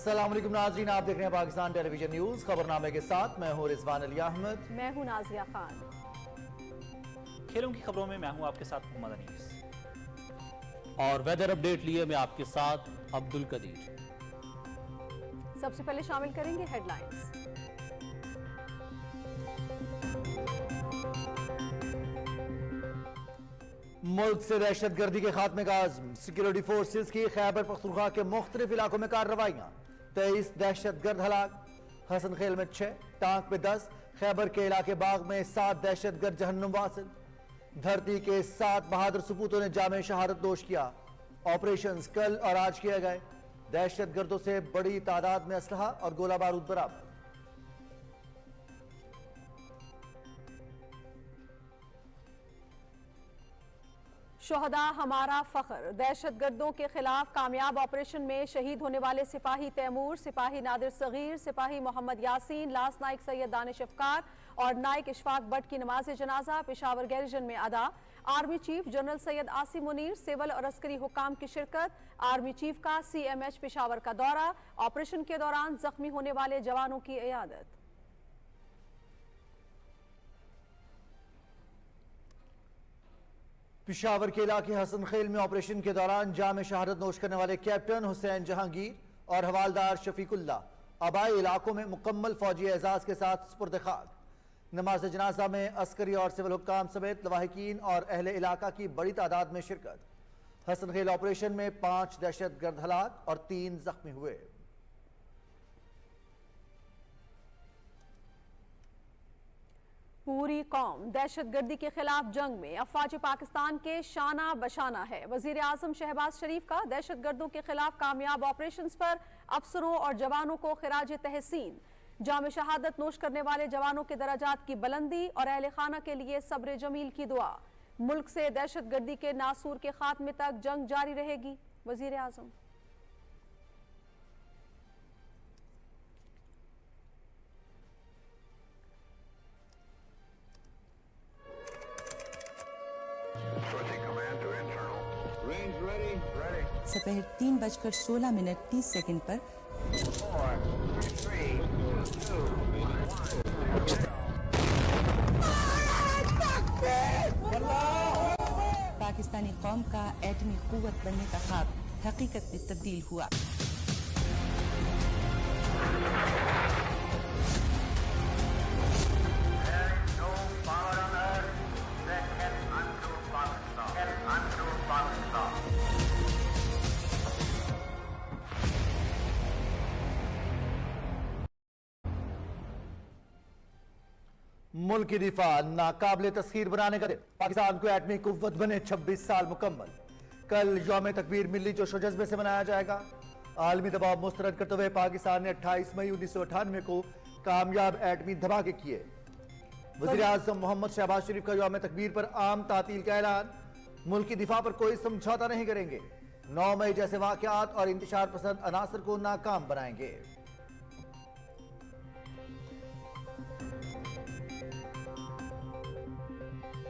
अस्सलाम वालेकुम नाज़रीन, आप देख रहे हैं पाकिस्तान टेलीविजन न्यूज। खबरनामे के साथ मैं हूं रिजवान अली अहमद। मैं हूं नाजिया खान। खेलों की खबरों में मैं हूं आपके साथ मोहम्मद अनीस और वेदर अपडेट लिए मैं आपके साथ अब्दुल कदीर। सबसे पहले शामिल करेंगे हेडलाइंस। मुल्क से दहशतगर्दी के खात्मे का आज़म, सिक्योरिटी फोर्सेज की खैबर पख्तूनख्वा के मुख्तलिफ इलाकों में कार्रवाइयां। 23 दहशतगर्द हलाक, हसन खेल में 6, टांक में 10, खैबर के इलाके बाग में 7 दहशतगर्द जहन्नुम वासिल। धरती के 7 बहादुर सपूतों ने जामे शहादत नोश किया। ऑपरेशंस कल और आज किए गए। दहशतगर्दों से बड़ी तादाद में असलहा और गोला बारूद बरामद। शोहदा हमारा फख्र, दहशतगर्दों के खिलाफ कामयाब ऑपरेशन में शहीद होने वाले सिपाही तैमूर, सिपाही नादिर सगीर, सिपाही मोहम्मद यासीन, लांस नाइक सैयद दानिश अफकार और नाइक इशफाक बट की नमाज जनाजा पेशावर गैरिजन में अदा। Army chief general Syed Asim Munir, civil और अस्करी हुकाम की शिरकत। आर्मी चीफ का CMH पेशावर का दौरा। ऑपरेशन के दौरान जख्मी होने वाले जवानों की इयादत। पिशावर के इलाके हसन खेल में ऑपरेशन के दौरान जामे शहादत नोश करने वाले कैप्टन हुसैन जहांगीर और हवालदार शफीकुल्ला आबाई इलाकों में मुकम्मल फौजी एजाज के साथ सुपुर्द खाक। नमाज जनाजा में अस्करी और सिविल हुक्काम समेत लवाहिकीन और अहले इलाका की बड़ी तादाद में शिरकत। हसन खेल ऑपरेशन में 5 दहशतगर्द हलाक और 3 जख्मी हुए। पूरी कौम दहशतगर्दी के खिलाफ जंग में अफवाज पाकिस्तान के शाना बशाना है। वजीर आजम शहबाज शरीफ का दहशतगर्दों के खिलाफ कामयाब ऑपरेशंस पर अफसरों और जवानों को खिराज तहसीन। जाम शहादत नोश करने वाले जवानों के दराजात की बुलंदी और अहले खाना के लिए सब्र जमील की दुआ। मुल्क से दहशतगर्दी के नासूर के खात्मे तक जंग जारी रहेगी, वजीर आजम। दोपहर 3:16 पर पाकिस्तानी कौम का एटमी कुव्वत बनने का ख्वाब हकीकत में तब्दील हुआ। मुल्क की दिफा नाकाबिले तस्खीर बनाने का दिन। पाकिस्तान को एटमी कुव्वत बने 26 साल मुकम्मल। कल यौम तकबीर मिली जोश व जज्बे से मनाया जाएगा। आलमी दबाव मुस्तरद करते हुए पाकिस्तान ने 28 मई 1998 को कामयाब एटमी धमाके किए। वज़ीर आज़म मोहम्मद शहबाज शरीफ का यौम तकबीर पर आम तातील का ऐलान। मुल्क की दिफा पर कोई समझौता नहीं करेंगे। 9 मई जैसे वाक़यात और इंतशार पसंद अनासर को नाकाम बनाएंगे।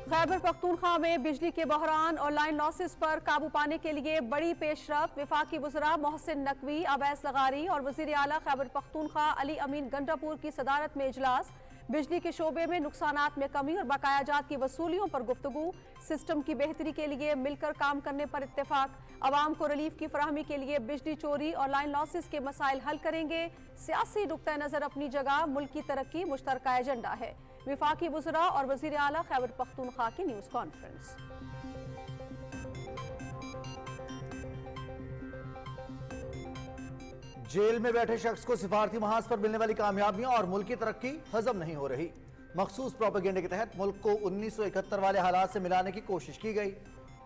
खैबर पख्तूनख्वा में बिजली के बहरान और लाइन लॉसेस पर काबू पाने के लिए बड़ी पेशरफ। वफाकी वज़रा मोहसिन नकवी, अवैस लगारी और वज़ीर आला खैबर पख्तूनख्वा अली अमीन गंडापुर की सदारत में इजलास। बिजली के शोबे में नुकसानात में कमी और बकायाजात की वसूलियों पर गुफ्तगू। सिस्टम की बेहतरी के लिए मिलकर काम करने पर इत्तेफाक। अवाम को रिलीफ की फराहमी के लिए बिजली चोरी और लाइन लॉसेस के मसाइल हल करेंगे। सियासी नुक्ता नज़र अपनी जगह, मुल्क की तरक्की मुश्तरका एजेंडा है। वफाकी वज़रा और वज़ीर आला खैबर पख्तूनख्वा की न्यूज़ कॉन्फ्रेंस। जेल में बैठे शख्स को सिफारती महाज पर मिलने वाली कामयाबियां और मुल्क की तरक्की हजम नहीं हो रही। मखसूस प्रोपेगेंडे के तहत मुल्क को 1971 वाले हालात से मिलाने की कोशिश की गई।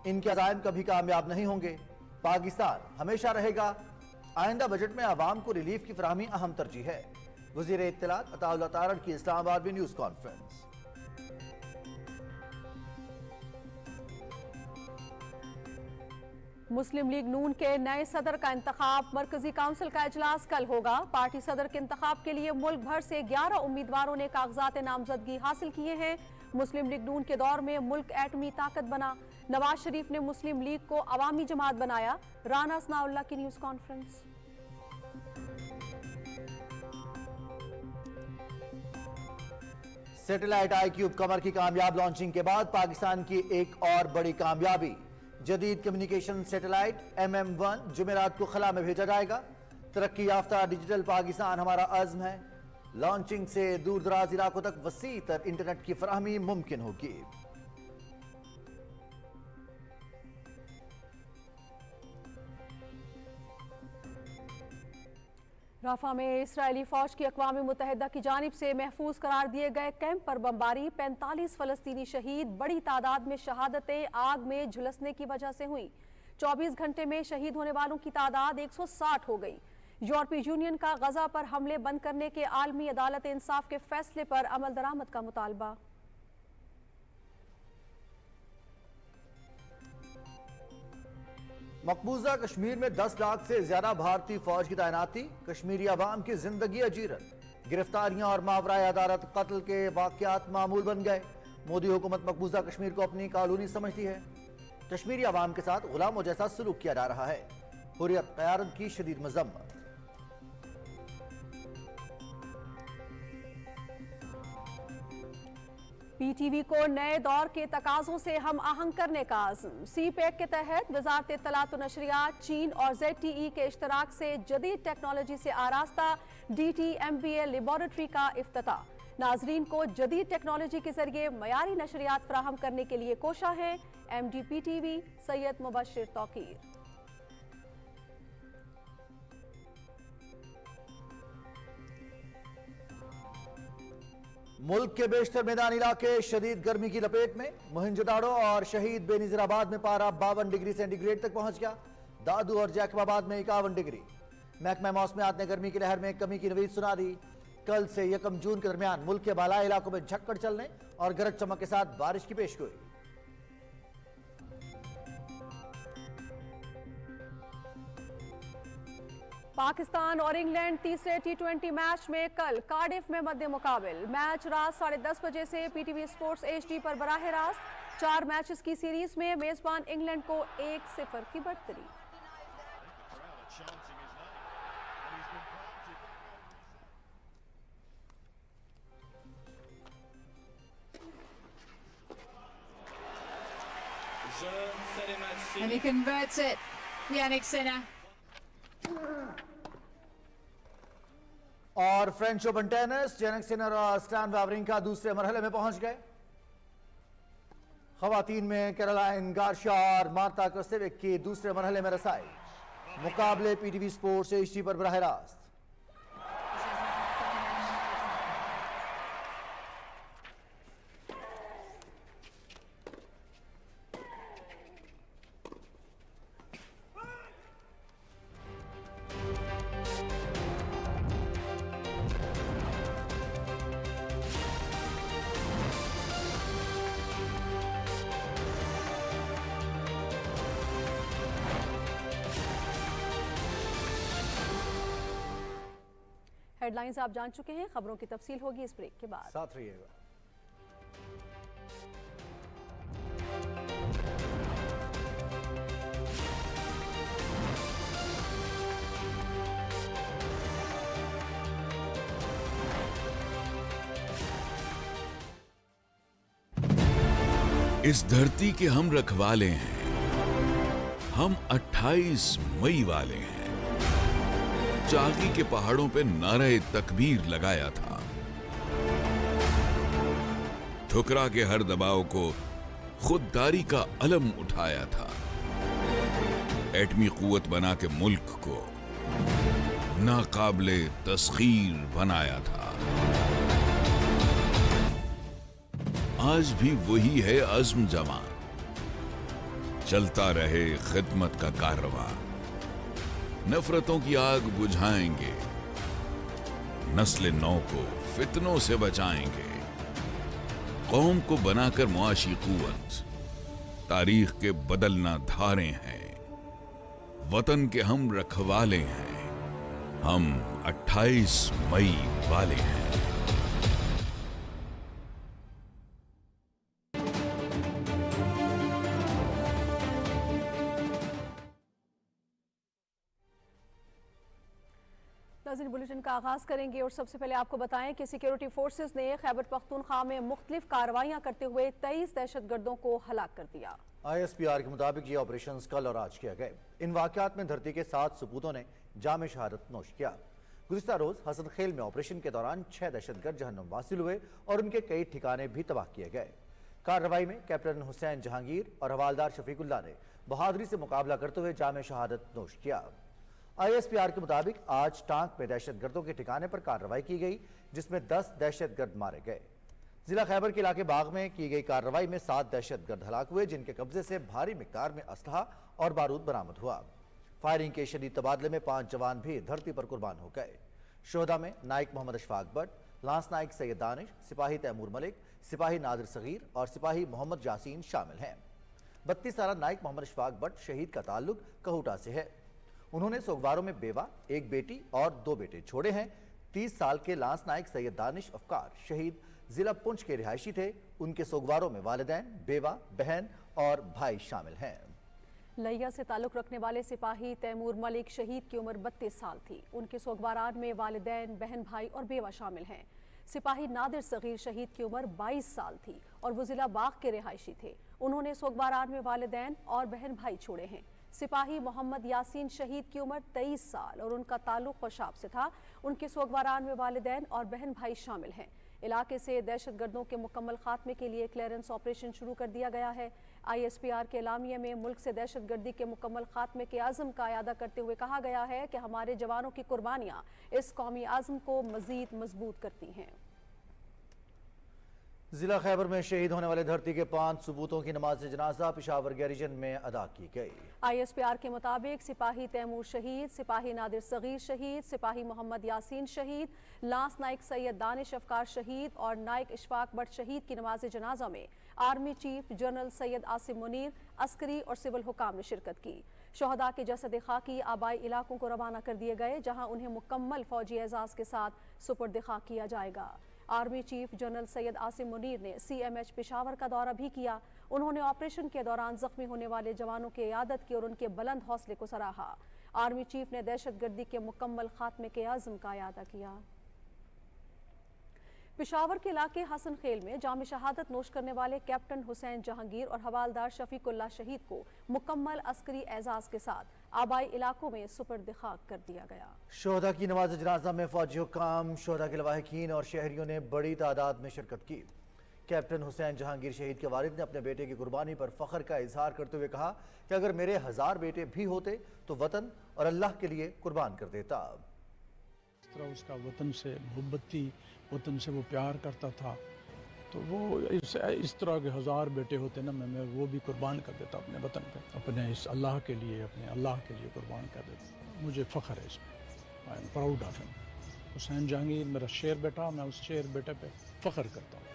इनके अज़ाइम कभी कामयाब नहीं होंगे। पाकिस्तान हमेशा रहेगा। आइंदा बजट में आवाम को रिलीफ की फराहमी अहम तरजीह है। वज़ीर इत्तलात अताउल्लाह तारड़ की इस्लामाबाद में न्यूज़ कॉन्फ्रेंस। मुस्लिम लीग नून के नए सदर का इंतखाब। मरकजी काउंसिल का इजलास कल होगा। पार्टी सदर के इंतखाब के लिए मुल्क भर से 11 उम्मीदवारों ने कागजात नामजदगी हासिल किए हैं। मुस्लिम लीग नून के दौर में मुल्क एटमी ताकत बना। नवाज शरीफ ने मुस्लिम लीग को अवामी जमात बनाया। राना सनाउल्लाह की न्यूज़ कॉन्फ्रेंस। सैटेलाइट आईक्यूब कमर की कामयाब लॉन्चिंग के बाद पाकिस्तान की एक और बड़ी कामयाबी। जदीद कम्युनिकेशन सैटेलाइट MM1 जुमेरात को खला में भेजा जाएगा। तरक्की याफ्ता डिजिटल पाकिस्तान हमारा अज़्म है। लॉन्चिंग से दूर दराज इलाकों तक वसी तर इंटरनेट की फराहमी मुमकिन होगी। राफा में इसराइली फौज की अक़वाम मुत्तहिदा की जानिब से महफूज करार दिए गए कैंप पर बमबारी, 45 फलस्तीनी शहीद। बड़ी तादाद में शहादतें आग में झुलसने की वजह से हुई। 24 घंटे में शहीद होने वालों की तादाद 160 हो गई। यूरोपीय यूनियन का गजा पर हमले बंद करने के आलमी अदालत इंसाफ के फैसले पर अमल दरामद का मुतालबा। मकबूजा कश्मीर में 10 लाख से ज्यादा भारतीय फौज की तैनाती। कश्मीरी अवाम की जिंदगी अजीरन। गिरफ्तारियां और मावराए अदालत कत्ल के वाकयात मामूल बन गए। मोदी हुकूमत मकबूजा कश्मीर को अपनी कॉलोनी समझती है। कश्मीरी अवाम के साथ गुलामों जैसा सलूक किया जा रहा है। हुर्रियत क़यादत की शदीद मजम्मत। PTV को नए दौर के तकाजों से हम आहंग करने का आज़म। CPEC के तहत वज़ारत इत्तलात व नशरियात, चीन और ZTE के इश्तराक से जदीद टेक्नोलॉजी से आरास्ता DTMBA लेबॉरेटरी का इफ्तिताह। नाजरीन को जदीद टेक्नोलॉजी के जरिए मयारी नशरियात फराहम करने के लिए कोशा है MD PTV सैयद मुबशिर तौकीर। मुल्क के बेशतर मैदानी इलाके शदीद गर्मी की लपेट में। मोहनजोदाड़ो और शहीद बेनज़ीराबाद में पारा 52 डिग्री सेंटीग्रेड तक पहुंच गया। दादू और जैकबाबाद में 51 डिग्री। महकमा मौसमियात ने गर्मी की लहर में कमी की नवीद सुना दी। कल से 1 जून के दरमियान मुल्क के बालाई इलाकों में झक्कड़ चलने और गरज चमक के साथ बारिश की पेशगोई। पाकिस्तान और इंग्लैंड तीसरे T20 मैच में कल कार्डिफ में मध्य मुकाबिल। मैच रात 10:30 बजे से PTV स्पोर्ट्स HD पर बराह रास्त। 4 मैचेस की सीरीज में मेजबान इंग्लैंड को 1-0 की बढ़तरी। And he converts it. Yannick Sinner. और French open tennis, Jannik Sinner और स्टैन वावरिंका दूसरे मरहले में पहुंच गए। खवातीन में कैरोलाइन गार्शिया और मार्ता कोस्टेविक की दूसरे मरहले में रसाई। मुकाबले PTV स्पोर्ट्स HD पर बराह रास्त। हेडलाइंस आप जान चुके हैं। खबरों की तफसील होगी इस ब्रेक के बाद। साथ रहिएगा। इस धरती के हम रखवाले हैं। हम 28 मई वाले हैं। चाकी के पहाड़ों पे नारे तकबीर लगाया था। ठुकरा के हर दबाव को खुददारी का अलम उठाया था। एटमी कुव्वत बना के मुल्क को नाकाबिले तस्खीर बनाया था। आज भी वही है अज़्म जवान। चलता रहे खिदमत का कारवां। नफरतों की आग बुझाएंगे। नस्ल नौ को फितनों से बचाएंगे। कौम को बनाकर मुआशी कुव्वत। तारीख के बदलना धारे हैं। वतन के हम रखवाले हैं। हम 28 मई वाले हैं। नाज़रीन, बुलेटिन का आगाज करेंगे और सबसे पहले आपको बताएं कि सिक्योरिटी फोर्सेस ने खैबर पख्तूनख्वा में मुख्तलिफ कार्रवाइयां करते हुए 23 दहशतगर्दों को हलाक कर दिया। ISPR के मुताबिक ये ऑपरेशन कल और आज किया गए। इन वाकयात में धरती के 7 सपूतों ने जाम शहादत नोश किया। गुज़िश्ता रोज हसन खेल में ऑपरेशन के दौरान 6 दहशतगर्द जहन्नुम वासिल हुए और उनके कई ठिकाने भी तबाह किए गए। कार्रवाई में कैप्टन हुसैन जहांगीर और हवालदार शफीकुल्लाह ने बहादुरी से मुकाबला करते हुए जाम शहादत नोश किया। ISPR के मुताबिक आज टांक में दहशतगर्दों के ठिकाने पर कार्रवाई की गई, जिसमें 10 दहशतगर्द मारे गए। जिला खैबर के इलाके बाग में की गई कार्रवाई में 7 दहशतगर्द हलाक हुए, जिनके कब्जे से भारी मिकदार में असलहा और बारूद बरामद हुआ। फायरिंग के शदीद तबादले में 5 जवान भी धरती पर कुर्बान हो गए। शोहदा में नाइक मोहम्मद अशफाक बट, लांस नाइक सैयद दानिश, सिपाही तैमूर मलिक, सिपाही नादिर सगीर और सिपाही मोहम्मद यासीन शामिल हैं। 32 साला नाइक मोहम्मद अशफाक बट शहीद का ताल्लुक कहूटा से है। उन्होंने सोगवारों में बेवा, एक बेटी और 2 बेटे छोड़े हैं। 30 साल के लांस नाइक सैयद दानिश अफकार शहीद जिला पुंछ के रिहायशी थे। उनके सोगवारों में वालिदैन, बेवा, बहन और भाई शामिल हैं। लैया से ताल्लुक रखने वाले सिपाही तैमूर मलिक शहीद की उम्र 32 साल थी। उनके सोगवारान में वालिदैन, बहन, भाई और बेवा शामिल हैं। सिपाही नादिर सगीर शहीद की उम्र 22 साल थी और वो जिला बाग के रिहायशी थे। उन्होंने सोगवारान में वालिदैन और बहन भाई छोड़े हैं। सिपाही मोहम्मद यासीन शहीद की उम्र 23 साल और उनका ताल्लुक कशाब से था। उनके सोगवारान में वालिदैन और बहन भाई शामिल हैं। इलाके से दहशतगर्दों के मुकम्मल खात्मे के लिए क्लियरेंस ऑपरेशन शुरू कर दिया गया है। ISPR के एलामिया में मुल्क से दहशतगर्दी के मुकम्मल खात्मे के आज़म का अयादा करते हुए कहा गया है कि हमारे जवानों की कुर्बानियाँ इस कौमी आज़म को मज़ीद मजबूत करती हैं। जिला खैबर में शहीद होने वाले धरती के 5 सबूतों की नमाज जनाजा पेशावर गैरिजन में अदा की गई। ISPR के मुताबिक सिपाही तैमूर शहीद, सिपाही नादिर सगीर शहीद, सिपाही मोहम्मद यासीन शहीद, लांस नाइक सैयद दानिश अफकार शहीद और नाइक इशफाक बट शहीद की नमाज जनाजा में army chief general Syed Asim Munir, Askari और सिविल हुकाम ने शिरकत की। शहदा के जसद खाकी आबाई इलाकों को रवाना कर दिए गए, जहाँ उन्हें मुकम्मल फौजी एजाज के साथ सुपुर्द खाक किया जाएगा। Army chief general Syed Asim Munir ने CMH पेशावर का दौरा भी किया। उन्होंने ऑपरेशन के दौरान जख्मी होने वाले जवानों की इयादत की और उनके बुलंद हौसले को सराहा। आर्मी चीफ ने दहशतगर्दी के मुकम्मल खात्मे के आज़म का इयादा किया। पेशावर के इलाके हसन खेल में जाम शहादत नोश करने वाले कैप्टन हुसैन जहांगीर और हवालदार शफीकुल्लाह शहीद को मुकम्मल अस्करी एजाज के साथ आबाई इलाकों में सुपर्द खाक कर दिया गया। शोहदा की नमाज जनाजा में फौजी हुक्काम, शोहदा के लवाहिकीन और शहरियों ने बड़ी तादाद में शिरकत की। कैप्टन हुसैन जहांगीर शहीद के वालिद ने अपने बेटे की कुर्बानी पर फख्र का इजहार करते हुए कहा कि अगर मेरे 1000 बेटे भी होते तो वतन और अल्लाह के लिए कुर्बान कर देता। इस तरह उसका वतन से मोहब्बत थी, वतन से वो प्यार करता था, तो वो इस तरह के 1000 बेटे होते ना, मैं वो भी कुर्बान कर देता अपने वतन पे, अपने इस अल्लाह के लिए, अपने अल्लाह के लिए कुर्बान कर देता। मुझे फ़ख्र है इसमें, I am proud of him. Hussain Jahangir मेरा शेर बेटा, मैं उस शेर बेटे पे फ़ख्र करता हूँ।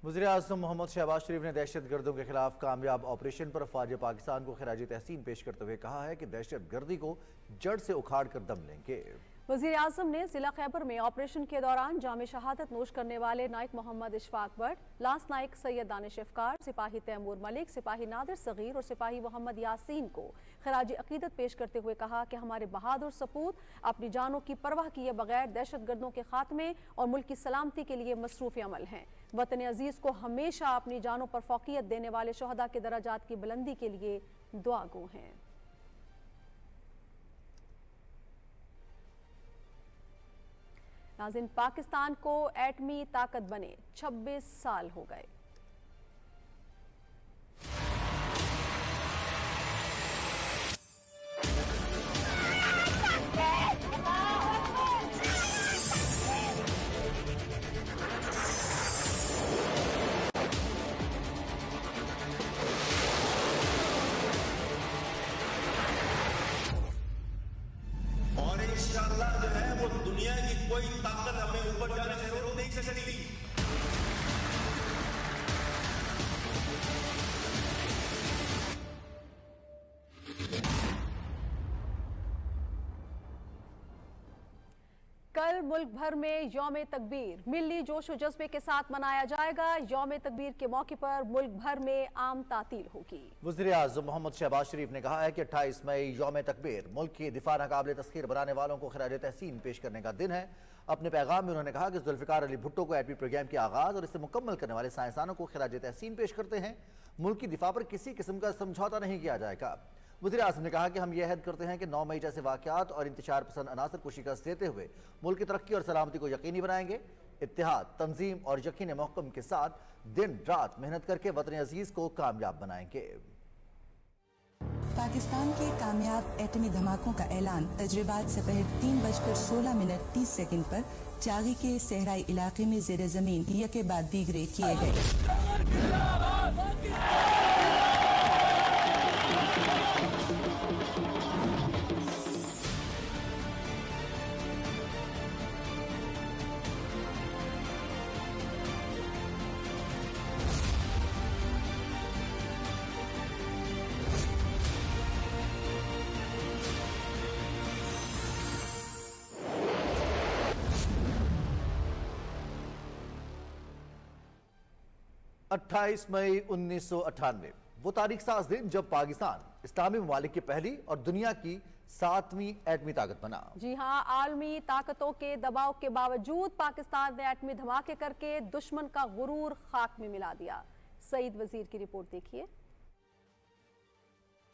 वज़ीर आज़म मोहम्मद शहबाज शरीफ ने दहशत गर्दों के खिलाफ कामयाब ऑपरेशन पर अफ़वाज पाकिस्तान को खिराज तहसीन पेश करते हुए कहा है कि दहशत गर्दी को जड़ से उखाड़ कर दम लेंगे। वज़ीर आज़म ने जिला खैबर में ऑपरेशन के दौरान जाम शहादत नोश करने वाले नाइक मोहम्मद इशफाक बट, लांस नाइक सैयद दानिश अफकार, सिपाही तैमूर मलिक, सिपाही नादिर सगीर और सिपाही मोहम्मद यासीन को खिराज अकीदत पेश करते हुए कहा कि हमारे बहादुर सपूत अपनी जानों की परवाह किए बगैर दहशत गर्दों के खात्मे और मुल्क की सलामती के लिए मसरूफ़ अमल हैं। वतन अजीज़ को हमेशा अपनी जानों पर फौकियत देने वाले शहदा के दराजात की बुलंदी के लिए दुआगो हैं। नाज़रीन, पाकिस्तान को एटमी ताकत बने 26 साल हो गए। और इंशाअल्लाह जो है वो दुनिया की कोई ताकत हमें ऊपर जाने से रोक नहीं सकती। कल मुल्क भर में यौम तकबीर मिली जोश व जज्बे के साथ मनाया जाएगा। यौम तकबीर के मौके पर मुल्क भर में आम तातील होगी। वज़ीर-ए-आज़म मोहम्मद शहबाज शरीफ ने कहा है कि 28 मई यौम तकबीर मुल्क की दिफा नाकाबिल तस्खीर बनाने वालों को खिराज तहसीन पेश करने का दिन है। अपने पैगाम में उन्होंने कहा कि जुल्फ़िकार अली भुट्टो को एटमी प्रोग्राम के आगाज़ और इसे मुकम्मल करने वाले साइंसदानों को खिराज तहसीन पेश करते हैं। मुल्क की दिफा पर किसी किस्म का समझौता नहीं किया जाएगा। वज़ीर-ए-आज़म ने कहा कि हम यह अहद करते हैं कि 9 मई जैसे वाक़यात और इंतशार पसंद अनासर को शिकस्त देते हुए मुल्क की तरक्की और सलामती को यकीनी बनाएंगे। इत्तेहाद, तंजीम और यकीन महकम के साथ दिन रात मेहनत करके वतन अजीज को कामयाब बनाएंगे। पाकिस्तान के कामयाब एटमी धमाकों का ऐलान तजर्बात से पहले 3:16:30 पर चागी के सहराई इलाके में ज़ेर ज़मीन यके बाद दीगरे किए गए। अट्ठाईस मई 1998 वो तारीख साज दिन जब पाकिस्तान इस्लामी ममालिक की पहली और दुनिया की 7वीं एटमी ताकत बना। जी हाँ, आलमी ताकतों के दबाव के बावजूद पाकिस्तान ने एटमी धमाके करके दुश्मन का गुरूर खाक में मिला दिया। सईद वजीर की रिपोर्ट देखिए।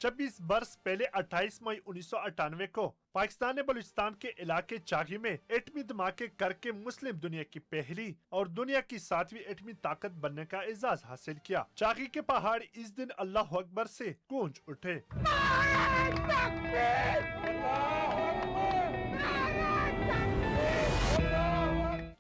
26 बरस पहले 28 मई 1998 को पाकिस्तान ने बलूचिस्तान के इलाके चागी में एटमी धमाके करके मुस्लिम दुनिया की पहली और दुनिया की 7वीं एटमी ताकत बनने का एजाज हासिल किया। चागी के पहाड़ इस दिन अल्लाह अकबर से गूंज उठे।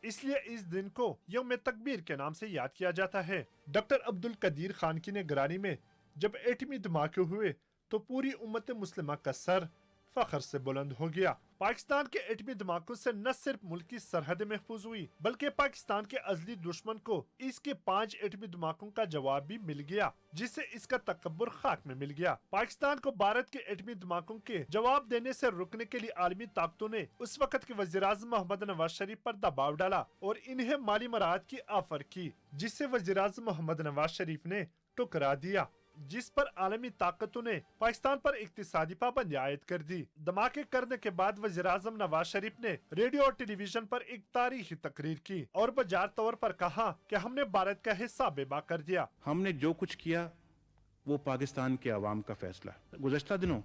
इसलिए इस दिन को यौम तकबीर के नाम से याद किया जाता है। डॉक्टर अब्दुल कदीर खान की निगरानी में जब एटमी धमाके हुए तो पूरी उम्मत मुस्लिमा का सर फख्र से बुलंद हो गया। पाकिस्तान के एटमी धमाकों से न सिर्फ मुल्क की सरहदें महफूज हुई बल्कि पाकिस्तान के अजली दुश्मन को इसके 5 एटमी धमाकों का जवाब भी मिल गया, जिससे इसका तकब्बुर खाक में मिल गया। पाकिस्तान को भारत के एटमी धमाकों के जवाब देने से रोकने के लिए आलमी ताकतों ने उस वक्त के वज़ीर-ए-आज़म मोहम्मद नवाज शरीफ पर दबाव डाला और इन्हें माली मराहत की ऑफर की, जिससे वज़ीर-ए-आज़म मोहम्मद नवाज शरीफ ने टुकरा दिया, जिस पर आलमी ताकतों ने पाकिस्तान पर इक्तिसादी पाबंदी आयद कर दी। धमाके करने के बाद वज़ीर-ए-आज़म नवाज शरीफ ने रेडियो और टेलीविजन पर एक तारीखी तकरीर की और बजार तौर पर कहा कि हमने भारत का हिस्सा बेबा कर दिया। हमने जो कुछ किया वो पाकिस्तान के अवाम का फैसला। गुज़श्ता दिनों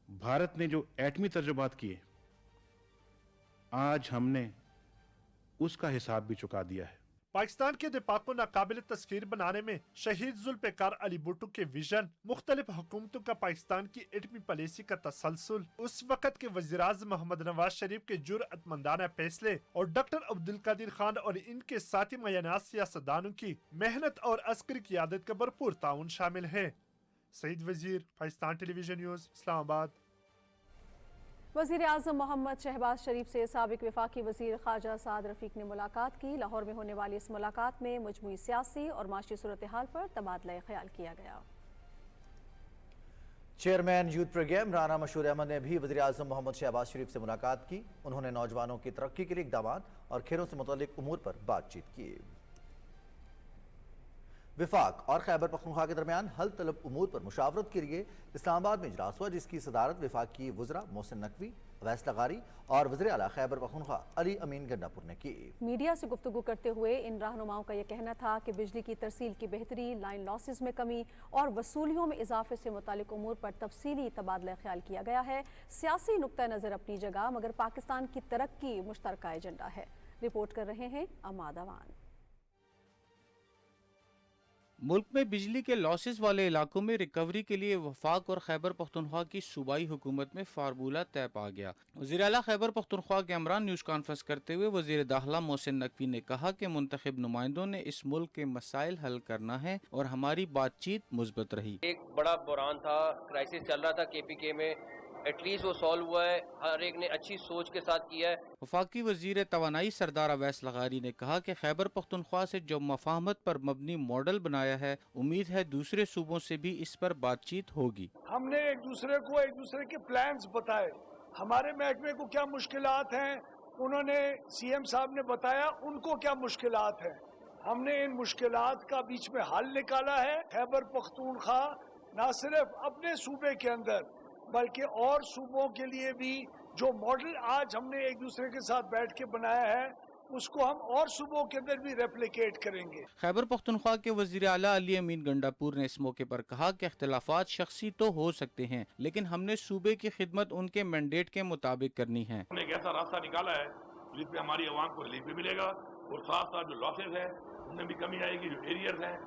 भारत ने जो एटमी तजुर्बात किए, आज हमने उसका हिसाब भी चुका दिया है। पाकिस्तान के दिफा को नाकाबिल तस्खीर बनाने में शहीद जुल्फ़िकार अली भुट्टो के विजन, मुख्तलिफ हुकूमतों का पाकिस्तान की एटमी पॉलिसी का तसलसल, उस वक्त के वज़ीर-ए-आज़म मोहम्मद नवाज शरीफ के जुर्अतमंदाना फैसले और डॉक्टर अब्दुल कदीर खान और इनके साथी मयानात सियासतदानों की मेहनत और अस्करी क़ियादत का भरपूर ताउन शामिल है। सईद वजीर, पाकिस्तान टेलीविजन न्यूज़, इस्लामाबाद। वज़ीर-ए-आज़म मोहम्मद शहबाज शरीफ से साबिक वफाकी वज़ीर ख़ारजा साद रफ़ीक ने मुलाकात की। लाहौर में होने वाली इस मुलाकात में मजमूई सियासी और माशी सूरत हाल पर तबादला ख्याल किया गया। चेयरमैन यूथ प्रोग्राम राना मशहूर अहमद ने भी वज़ीर-ए-आज़म मोहम्मद शहबाज शरीफ से मुलाकात की। उन्होंने नौजवानों की तरक्की के लिए इक़दामात और खेलों से मुतल्लिक़ उमूर पर बातचीत की। विफाक और खैबर पख्तूनख्वा के दरमियान हल तलब उमूर पर मुशावरत के लिए इस्लामाबाद में इजलास हुआ, जिसकी सदारत विफाक की वज़रा मोहसिन नकवी, अवैस लगारी और वज़ीर आला खैबर पख्तूनख्वा अली अमीन गंडापुर ने की। मीडिया से गुफ्तगू करते हुए इन रहनुमाओं का यह कहना था कि बिजली की तरसील की बेहतरी, लाइन लॉसेस में कमी और वसूलियों में इजाफे से मुतालिक उमूर पर तफसीली तबादला ख्याल किया गया है। सियासी नुक्ता नज़र अपनी जगह, मगर पाकिस्तान की तरक्की मुश्तरका एजेंडा है। रिपोर्ट कर रहे हैं अमाद अवान। मुल्क में बिजली के लॉसेस वाले इलाकों में रिकवरी के लिए वफाक और खैबर पख्तूनख्वा की सूबाई हुकूमत में फार्मूला तय पा गया। वज़ीर आला खैबर पख्तूनख्वा के अमरान न्यूज़ कॉन्फ्रेंस करते हुए वज़ीर दाखिला मोहसिन नकवी ने कहा कि मुंतखब नुमाइंदों ने इस मुल्क के मसाइल हल करना है और हमारी बातचीत मुस्बत रही। एक बड़ा बुरान था, क्राइसिस चल रहा था KPK में, एटलीस्ट वो सॉल्व हुआ है, हर एक ने अच्छी सोच के साथ किया है। वफाकी वजीर तवानाई सरदार अवैस लगारी ने कहा कि खैबर पख्तूनख्वा से जो मफाहमत पर मबनी मॉडल बनाया है, उम्मीद है दूसरे सूबों से भी इस पर बातचीत होगी। हमने एक दूसरे को एक दूसरे के प्लान्स बताए, हमारे महकमे को क्या मुश्किलात हैं, انہوں نے CM صاحب نے بتایا ان کو کیا مشکلات ہیں. ہم نے ان مشکلات کا بیچ میں حل نکالا ہے. خیبر پختونخوا نہ صرف اپنے صوبے کے اندر بلکہ اور صوبوں کے لیے بھی جو ماڈل آج ہم نے ایک دوسرے کے ساتھ بیٹھ کے بنایا ہے اس کو ہم اور صوبوں کے اندر بھی ریپلیکیٹ کریں گے. خیبر پختونخوا کے وزیر اعلیٰ علی امین گنڈاپور نے اس موقع پر کہا کہ اختلافات شخصی تو ہو سکتے ہیں لیکن ہم نے صوبے کی خدمت ان کے مینڈیٹ کے مطابق کرنی ہے. ہم نے ایک ایسا راستہ نکالا ہے جس پہ ہماری عوام کو ریلیف بھی ملے گا اور ساتھ ساتھ جو لاسز ہیں ان میں بھی کمی آئے گی, جو ایریاز ہیں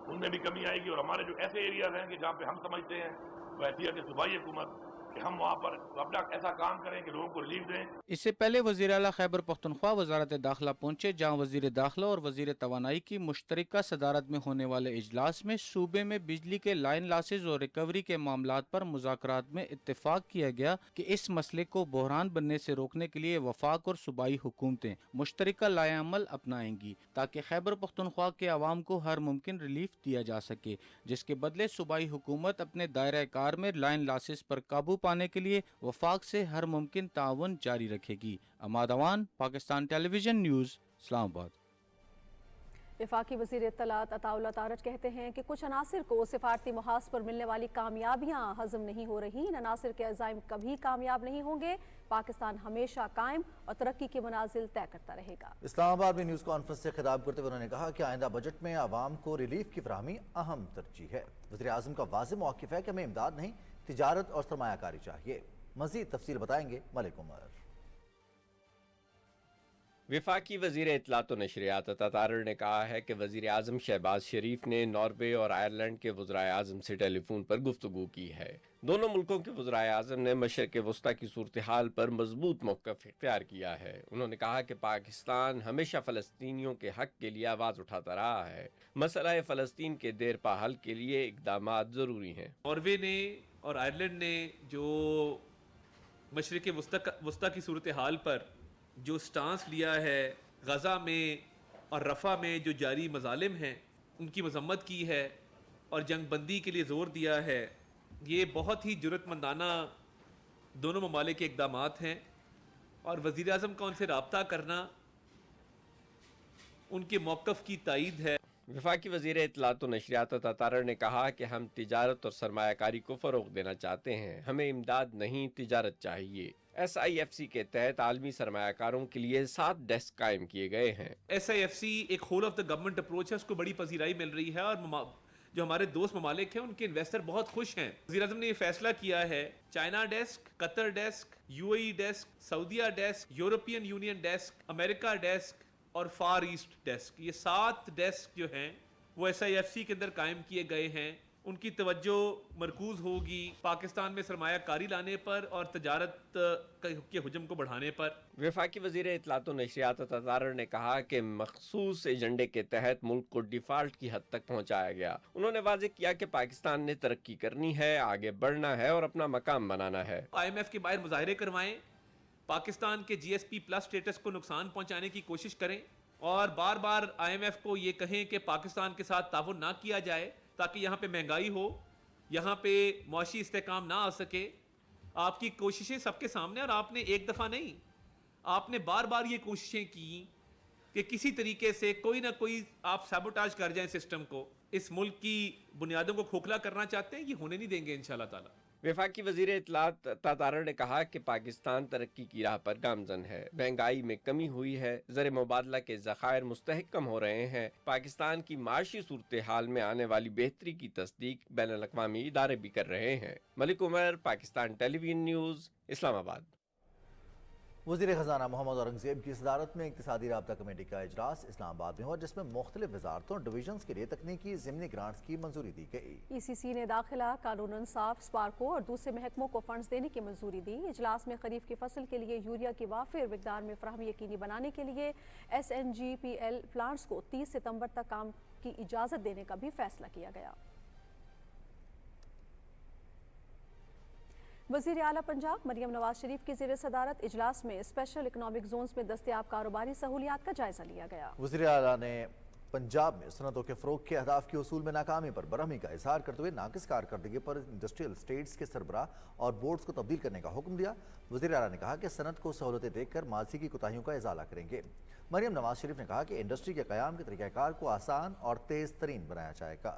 ان میں بھی کمی آئے گی, اور ہمارے جو ایسے ایریاز ہیں کہ جہاں پہ ہم سمجھتے ہیں بحیثیت صوبائی حکومت کہ ہم وہاں پر اپنا ایسا کام کریں کہ لوگوں کو ریلیف دیں. اس سے پہلے وزیر اعلیٰ خیبر پختونخوا وزارت داخلہ پہنچے جہاں وزیر داخلہ اور وزیر توانائی کی مشترکہ صدارت میں ہونے والے اجلاس میں صوبے میں بجلی کے لائن لاسز اور ریکوری کے معاملات پر مذاکرات میں اتفاق کیا گیا کہ اس مسئلے کو بحران بننے سے روکنے کے لیے وفاق اور صوبائی حکومتیں مشترکہ لائحہ عمل اپنائیں گی تاکہ خیبر پختونخوا کے عوام کو ہر ممکن ریلیف دیا جا سکے, جس کے بدلے صوبائی حکومت اپنے دائرہ کار میں لائن لاسز پر قابو پانے کے لیے وفاق سے ہر ممکن تعاون جاری رکھے گی. عماد اوان, پاکستان ٹیلی ویژن نیوز, اسلام آباد. وفاقی وزیر اطلاعات عطا اللہ تارج کہتے ہیں کہ کچھ عناصر کو سفارتی محاذ پر ملنے والی کامیابیاں ہضم نہیں ہو رہی. ان عناصر کے عزائم کبھی کامیاب نہیں ہوں گے. پاکستان ہمیشہ قائم اور ترقی کے منازل طے کرتا رہے گا. اسلام آباد میں نیوز کانفرنس سے خطاب کرتے ہوئے انہوں نے کہا کہ آئندہ بجٹ میں عوام کو ریلیف کی فراہمی اہم ترجیح ہے. وزیر اعظم کا واضح موقف ہے کہ ہمیں امداد نہیں, تجارت اور سرمایہ کاری چاہیے. مزید تفصیل بتائیں گے ملک عمر. وفاقی وزیر اطلاعات و نشریات عطا تارڑ نے کہا ہے کہ وزیر اعظم شہباز شریف نے ناروے اور آئرلینڈ کے وزرائے اعظم سے ٹیلی فون پر گفتگو کی ہے. دونوں ملکوں کے وزرائے اعظم نے مشرق وسطی کی صورتحال پر مضبوط موقف اختیار کیا ہے. انہوں نے کہا کہ پاکستان ہمیشہ فلسطینیوں کے حق کے لیے آواز اٹھاتا رہا ہے. مسئلہ فلسطین کے دیر پا حل کے لیے اقدامات ضروری ہیں. ناروے نے اور آئرلینڈ نے جو مشرق وسطی کی صورتحال پر جو سٹانس لیا ہے, غزہ میں اور رفح میں جو جاری مظالم ہیں ان کی مذمت کی ہے اور جنگ بندی کے لیے زور دیا ہے, یہ بہت ہی جرأت مندانہ دونوں ممالک کے اقدامات ہیں. اور وزیر اعظم کا ان سے رابطہ کرنا ان کے موقف کی تائید ہے. وفاقی وزیر اطلاعات و نشریات عطا تارڑ نے کہا کہ ہم تجارت اور سرمایہ کاری کو فروغ دینا چاہتے ہیں. ہمیں امداد نہیں, تجارت چاہیے. SIFC کے تحت عالمی سرمایہ کاروں کے لیے 7 ڈیسک قائم کیے گئے ہیں. SIFC ایک whole of the government approach ہے, اس کو بڑی پذیرائی مل رہی ہے اور جو ہمارے دوست ممالک ہیں ان کے انویسٹر بہت خوش ہیں. وزیر اعظم نے یہ فیصلہ کیا ہے چائنا ڈیسک, قطر ڈیسک, UAE ڈیسک, سعودیہ ڈیسک, یورپین یونین ڈیسک, امریکہ ڈیسک اور فار ایسٹ ڈیسک, یہ 7 ڈیسک جو ہیں وہ SIFC کے اندر قائم کیے گئے ہیں. ان کی توجہ مرکوز ہوگی پاکستان میں سرمایہ کاری لانے پر اور تجارت کے حجم کو بڑھانے پر. وفاقی وزیر اطلاعات و نشریات عطا تارڑ نے کہا کہ مخصوص ایجنڈے کے تحت ملک کو ڈیفالٹ کی حد تک پہنچایا گیا. انہوں نے واضح کیا کہ پاکستان نے ترقی کرنی ہے, آگے بڑھنا ہے اور اپنا مقام بنانا ہے. IMF کے باہر مظاہرے کروائیں, پاکستان کے GSP+ سٹیٹس کو نقصان پہنچانے کی کوشش کریں اور بار بار IMF کو یہ کہیں کہ پاکستان کے ساتھ تعاون نہ کیا جائے تاکہ یہاں پہ مہنگائی ہو, یہاں پہ معاشی استحکام نہ آ سکے. آپ کی کوششیں سب کے سامنے, اور آپ نے ایک دفعہ نہیں, آپ نے بار بار یہ کوششیں کی کہ کسی طریقے سے کوئی نہ کوئی آپ سیبوٹاج کر جائیں سسٹم کو. اس ملک کی بنیادوں کو کھوکھلا کرنا چاہتے ہیں, یہ ہونے نہیں دیں گے انشاءاللہ تعالی. وفاقی وزیر اطلاعات عطا تارڑ نے کہا کہ پاکستان ترقی کی راہ پر گامزن ہے. مہنگائی میں کمی ہوئی ہے, زر مبادلہ کے ذخائر مستحکم ہو رہے ہیں. پاکستان کی معاشی صورتحال میں آنے والی بہتری کی تصدیق بین الاقوامی ادارے بھی کر رہے ہیں. ملک عمر, پاکستان ٹیلی ویژن نیوز, اسلام آباد. وزیر خزانہ محمد اورنگزیب کی صدارت میں اقتصادی رابطہ کمیٹی کا اجلاس اسلام آباد میں ہوا, جس میں مختلف وزارتوں اور ڈویژنز کے لیے تکنیکی ضمنی گرانٹس کی منظوری دی گئی. ECC نے داخلہ, قانون انصاف, سپارکو اور دوسرے محکموں کو فنڈز دینے کی منظوری دی. اجلاس میں خریف کی فصل کے لیے یوریا کی وافر مقدار میں فراہمی یقینی بنانے کے لیے SNGPL پلانٹس کو 30 ستمبر تک کام کی اجازت دینے کا بھی فیصلہ کیا گیا. وزیر اعلیٰ پنجاب مریم نواز شریف کی زیر صدارت اجلاس میں اسپیشل اکنامک زونز میں دستیاب کاروباری سہولیات کا جائزہ لیا گیا. وزیر اعلیٰ نے पंजाब में सनतों के फ़रोग के अहदाफ के उसूल में नाकामी पर बरहमी का इजहार करते हुए नाकिस कारकर्दगी पर इंडस्ट्रियल स्टेट्स के सरबराह और बोर्ड्स को तब्दील करने का हुक्म दिया। वज़ीर आला ने कहा कि सनत को सहूलतें देखकर माजी की कोताहियों का इजाला करेंगे। मरियम नवाज शरीफ ने कहा कि इंडस्ट्री के क़याम के तरीक़ाकार को आसान और तेज़ तरीन बनाया जाएगा।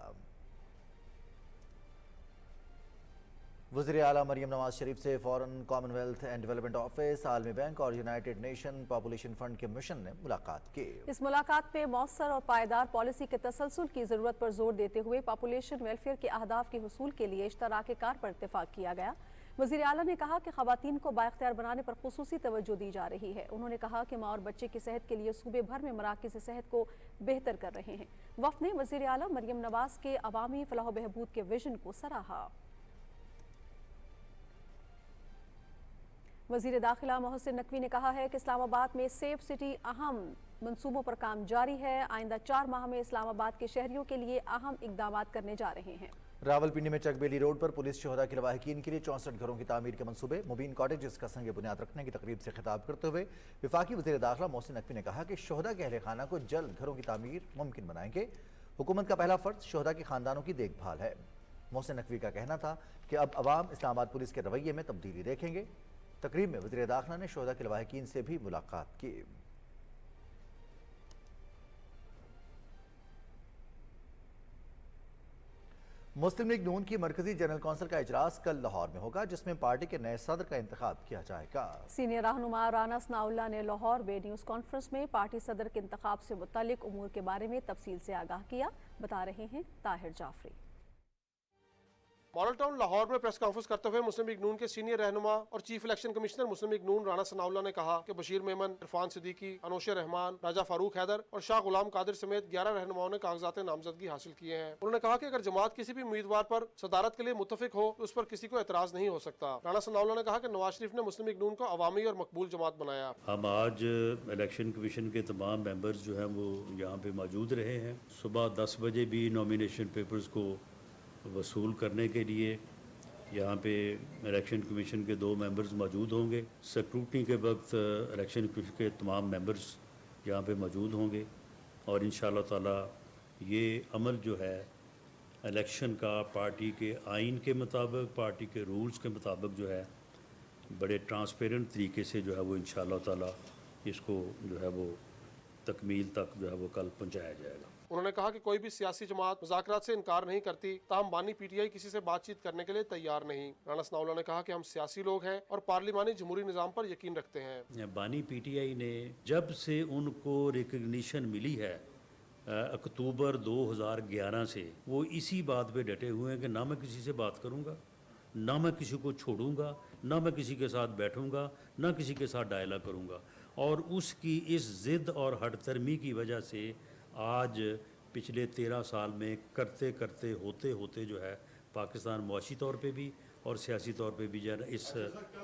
वज़ीर आला मरियम नवाज शरीफ से foreign Commonwealth and development office, आलमी बैंक और यूनाइटेड नेशन पॉपुलेशन फंड के मिशन ने मुलाकात की। इस मुलाकात में मौसर और पायदार पॉलिसी के तसलसल की ज़रूरत पर जोर देते हुए पॉपुलेशन वेलफेयर के अहदाफ के हुसूल के लिए इश्तराक कार पर इत्तेफाक किया गया। वज़ीर आला ने कहा कि ख़वातीन को बाइख्तियार बनाने पर खुसूसी तवज्जो दी जा रही है। उन्होंने कहा कि माँ और बच्चे की सेहत के लिए सूबे भर में मराकिज़ सेहत को बेहतर कर रहे हैं। वफ़द ने वज़ीर आला मरियम नवाज के अवामी फलाह बहबूद के विजन को सराहा। वज़ीर दाखिला मोहसिन नकवी ने कहा है कि इस्लामाबाद में सेफ सिटी अहम मंसूबों पर काम जारी है। आइंदा 4 माह में इस्लामाबाद के शहरियों के लिए अहम इकदाम करने जा रहे हैं। रावलपिंडी में चकबेली रोड पर पुलिस शोहदा के लवाहिकीन के लिए 64 घरों की तामीर के मंसूबे, मुबीन कॉटेजेस का संग बुनियाद रखने की तकरीब से खिताब करते हुए वफाकी वज़ीर दाखिला मोहसिन नकवी ने कहा कि शोहदा के अहले खाना को जल्द घरों की तामीर मुमकिन बनाएंगे। हुकूमत का पहला फ़र्ज शोहदा के ख़ानदानों की देखभाल है। मोहसिन नकवी का कहना था कि अब अवाम इस्लामाबाद पुलिस के रवैये में तब्दीली देखेंगे। तकरीब में वज़ीर दाखिला ने शोहदा के लवाहिकीन से भी मुलाकात की। मुस्लिम लीग नून की मरकजी जनरल कौंसिल का इजलास कल लाहौर में होगा, जिसमें पार्टी के नए सदर का इंतखाब किया जाएगा। सीनियर रहनुमा राना सनाउल्लाह ने लाहौर में न्यूज़ कॉन्फ्रेंस में पार्टी सदर के इंतखाब से मुतालिक उमूर के बारे में तफसील से आगाह किया। बता रहे हैं ताहिर जाफरी। मॉडल टाउन लाहौर में प्रेस कॉन्फ्रेंस करते हुए मुस्लिम लीग नून के सीनियर रहनुमा और चीफ इलेक्शन कमिश्नर मुस्लिम लीग नून राना सनाउल्लाह ने कहा कि बशीर मेमन, इरफान सिद्दीकी, अनोशे रहमान, राजा फारूक हैदर और शाह गुलाम कादिर समेत 11 रहनुमाओं ने कागजात नामजदगी हासिल किए हैं। उन्होंने कहा कि अगर जमात किसी भी उम्मीदवार पर सदारत के लिए मुत्तफिक हो तो उस पर किसी को एतराज नहीं हो सकता। राना सनाउल्लाह ने कहा कि नवाज शरीफ ने मुस्लिम लीग नून को अवामी और मकबूल जमात बनाया। हम आज इलेक्शन कमीशन के तमाम मेंबर्स जो हैं वो यहाँ पे मौजूद रहे हैं। सुबह 10 बजे भी नॉमिनेशन पेपर्स को वसूल करने के लिए यहाँ पे इलेक्शन कमीशन के 2 मेंबर्स मौजूद होंगे। स्क्रूटनी के वक्त इलेक्शन कमीशन के तमाम मेंबर्स यहाँ पे मौजूद होंगे और इंशाअल्लाह ताला ये अमल जो है इलेक्शन का पार्टी के आइन के मुताबिक, पार्टी के रूल्स के मुताबिक जो है बड़े ट्रांसपेरेंट तरीके से जो है वो इंशाअल्लाह ताला इसको जो है वो तकमील तक जो है वो कल पहुँचाया जाएगा। उन्होंने कहा कि कोई भी सियासी जमात मुज़ाकरात से इनकार नहीं करती, ताहम बानी पीटीआई किसी से बातचीत करने के लिए तैयार नहीं। राना सनाउल्लाह ने कहा कि हम सियासी लोग हैं और पार्लिमानी जमहूरी निज़ाम पर यकीन रखते हैं। बानी पीटीआई ने जब से उनको रिकग्निशन मिली है अक्टूबर 2011 से, वो इसी बात पे डटे हुए हैं कि ना मैं किसी से बात करूँगा, ना मैं किसी को छोड़ूंगा, ना मैं किसी के साथ बैठूंगा, ना किसी के साथ डायलॉग करूँगा। और उसकी इस ज़िद और हटदर्मी की वजह से आज पिछले 13 साल में करते करते होते होते जो है पाकिस्तान मुआशी तौर पे भी और सियासी तौर पे भी जो है इस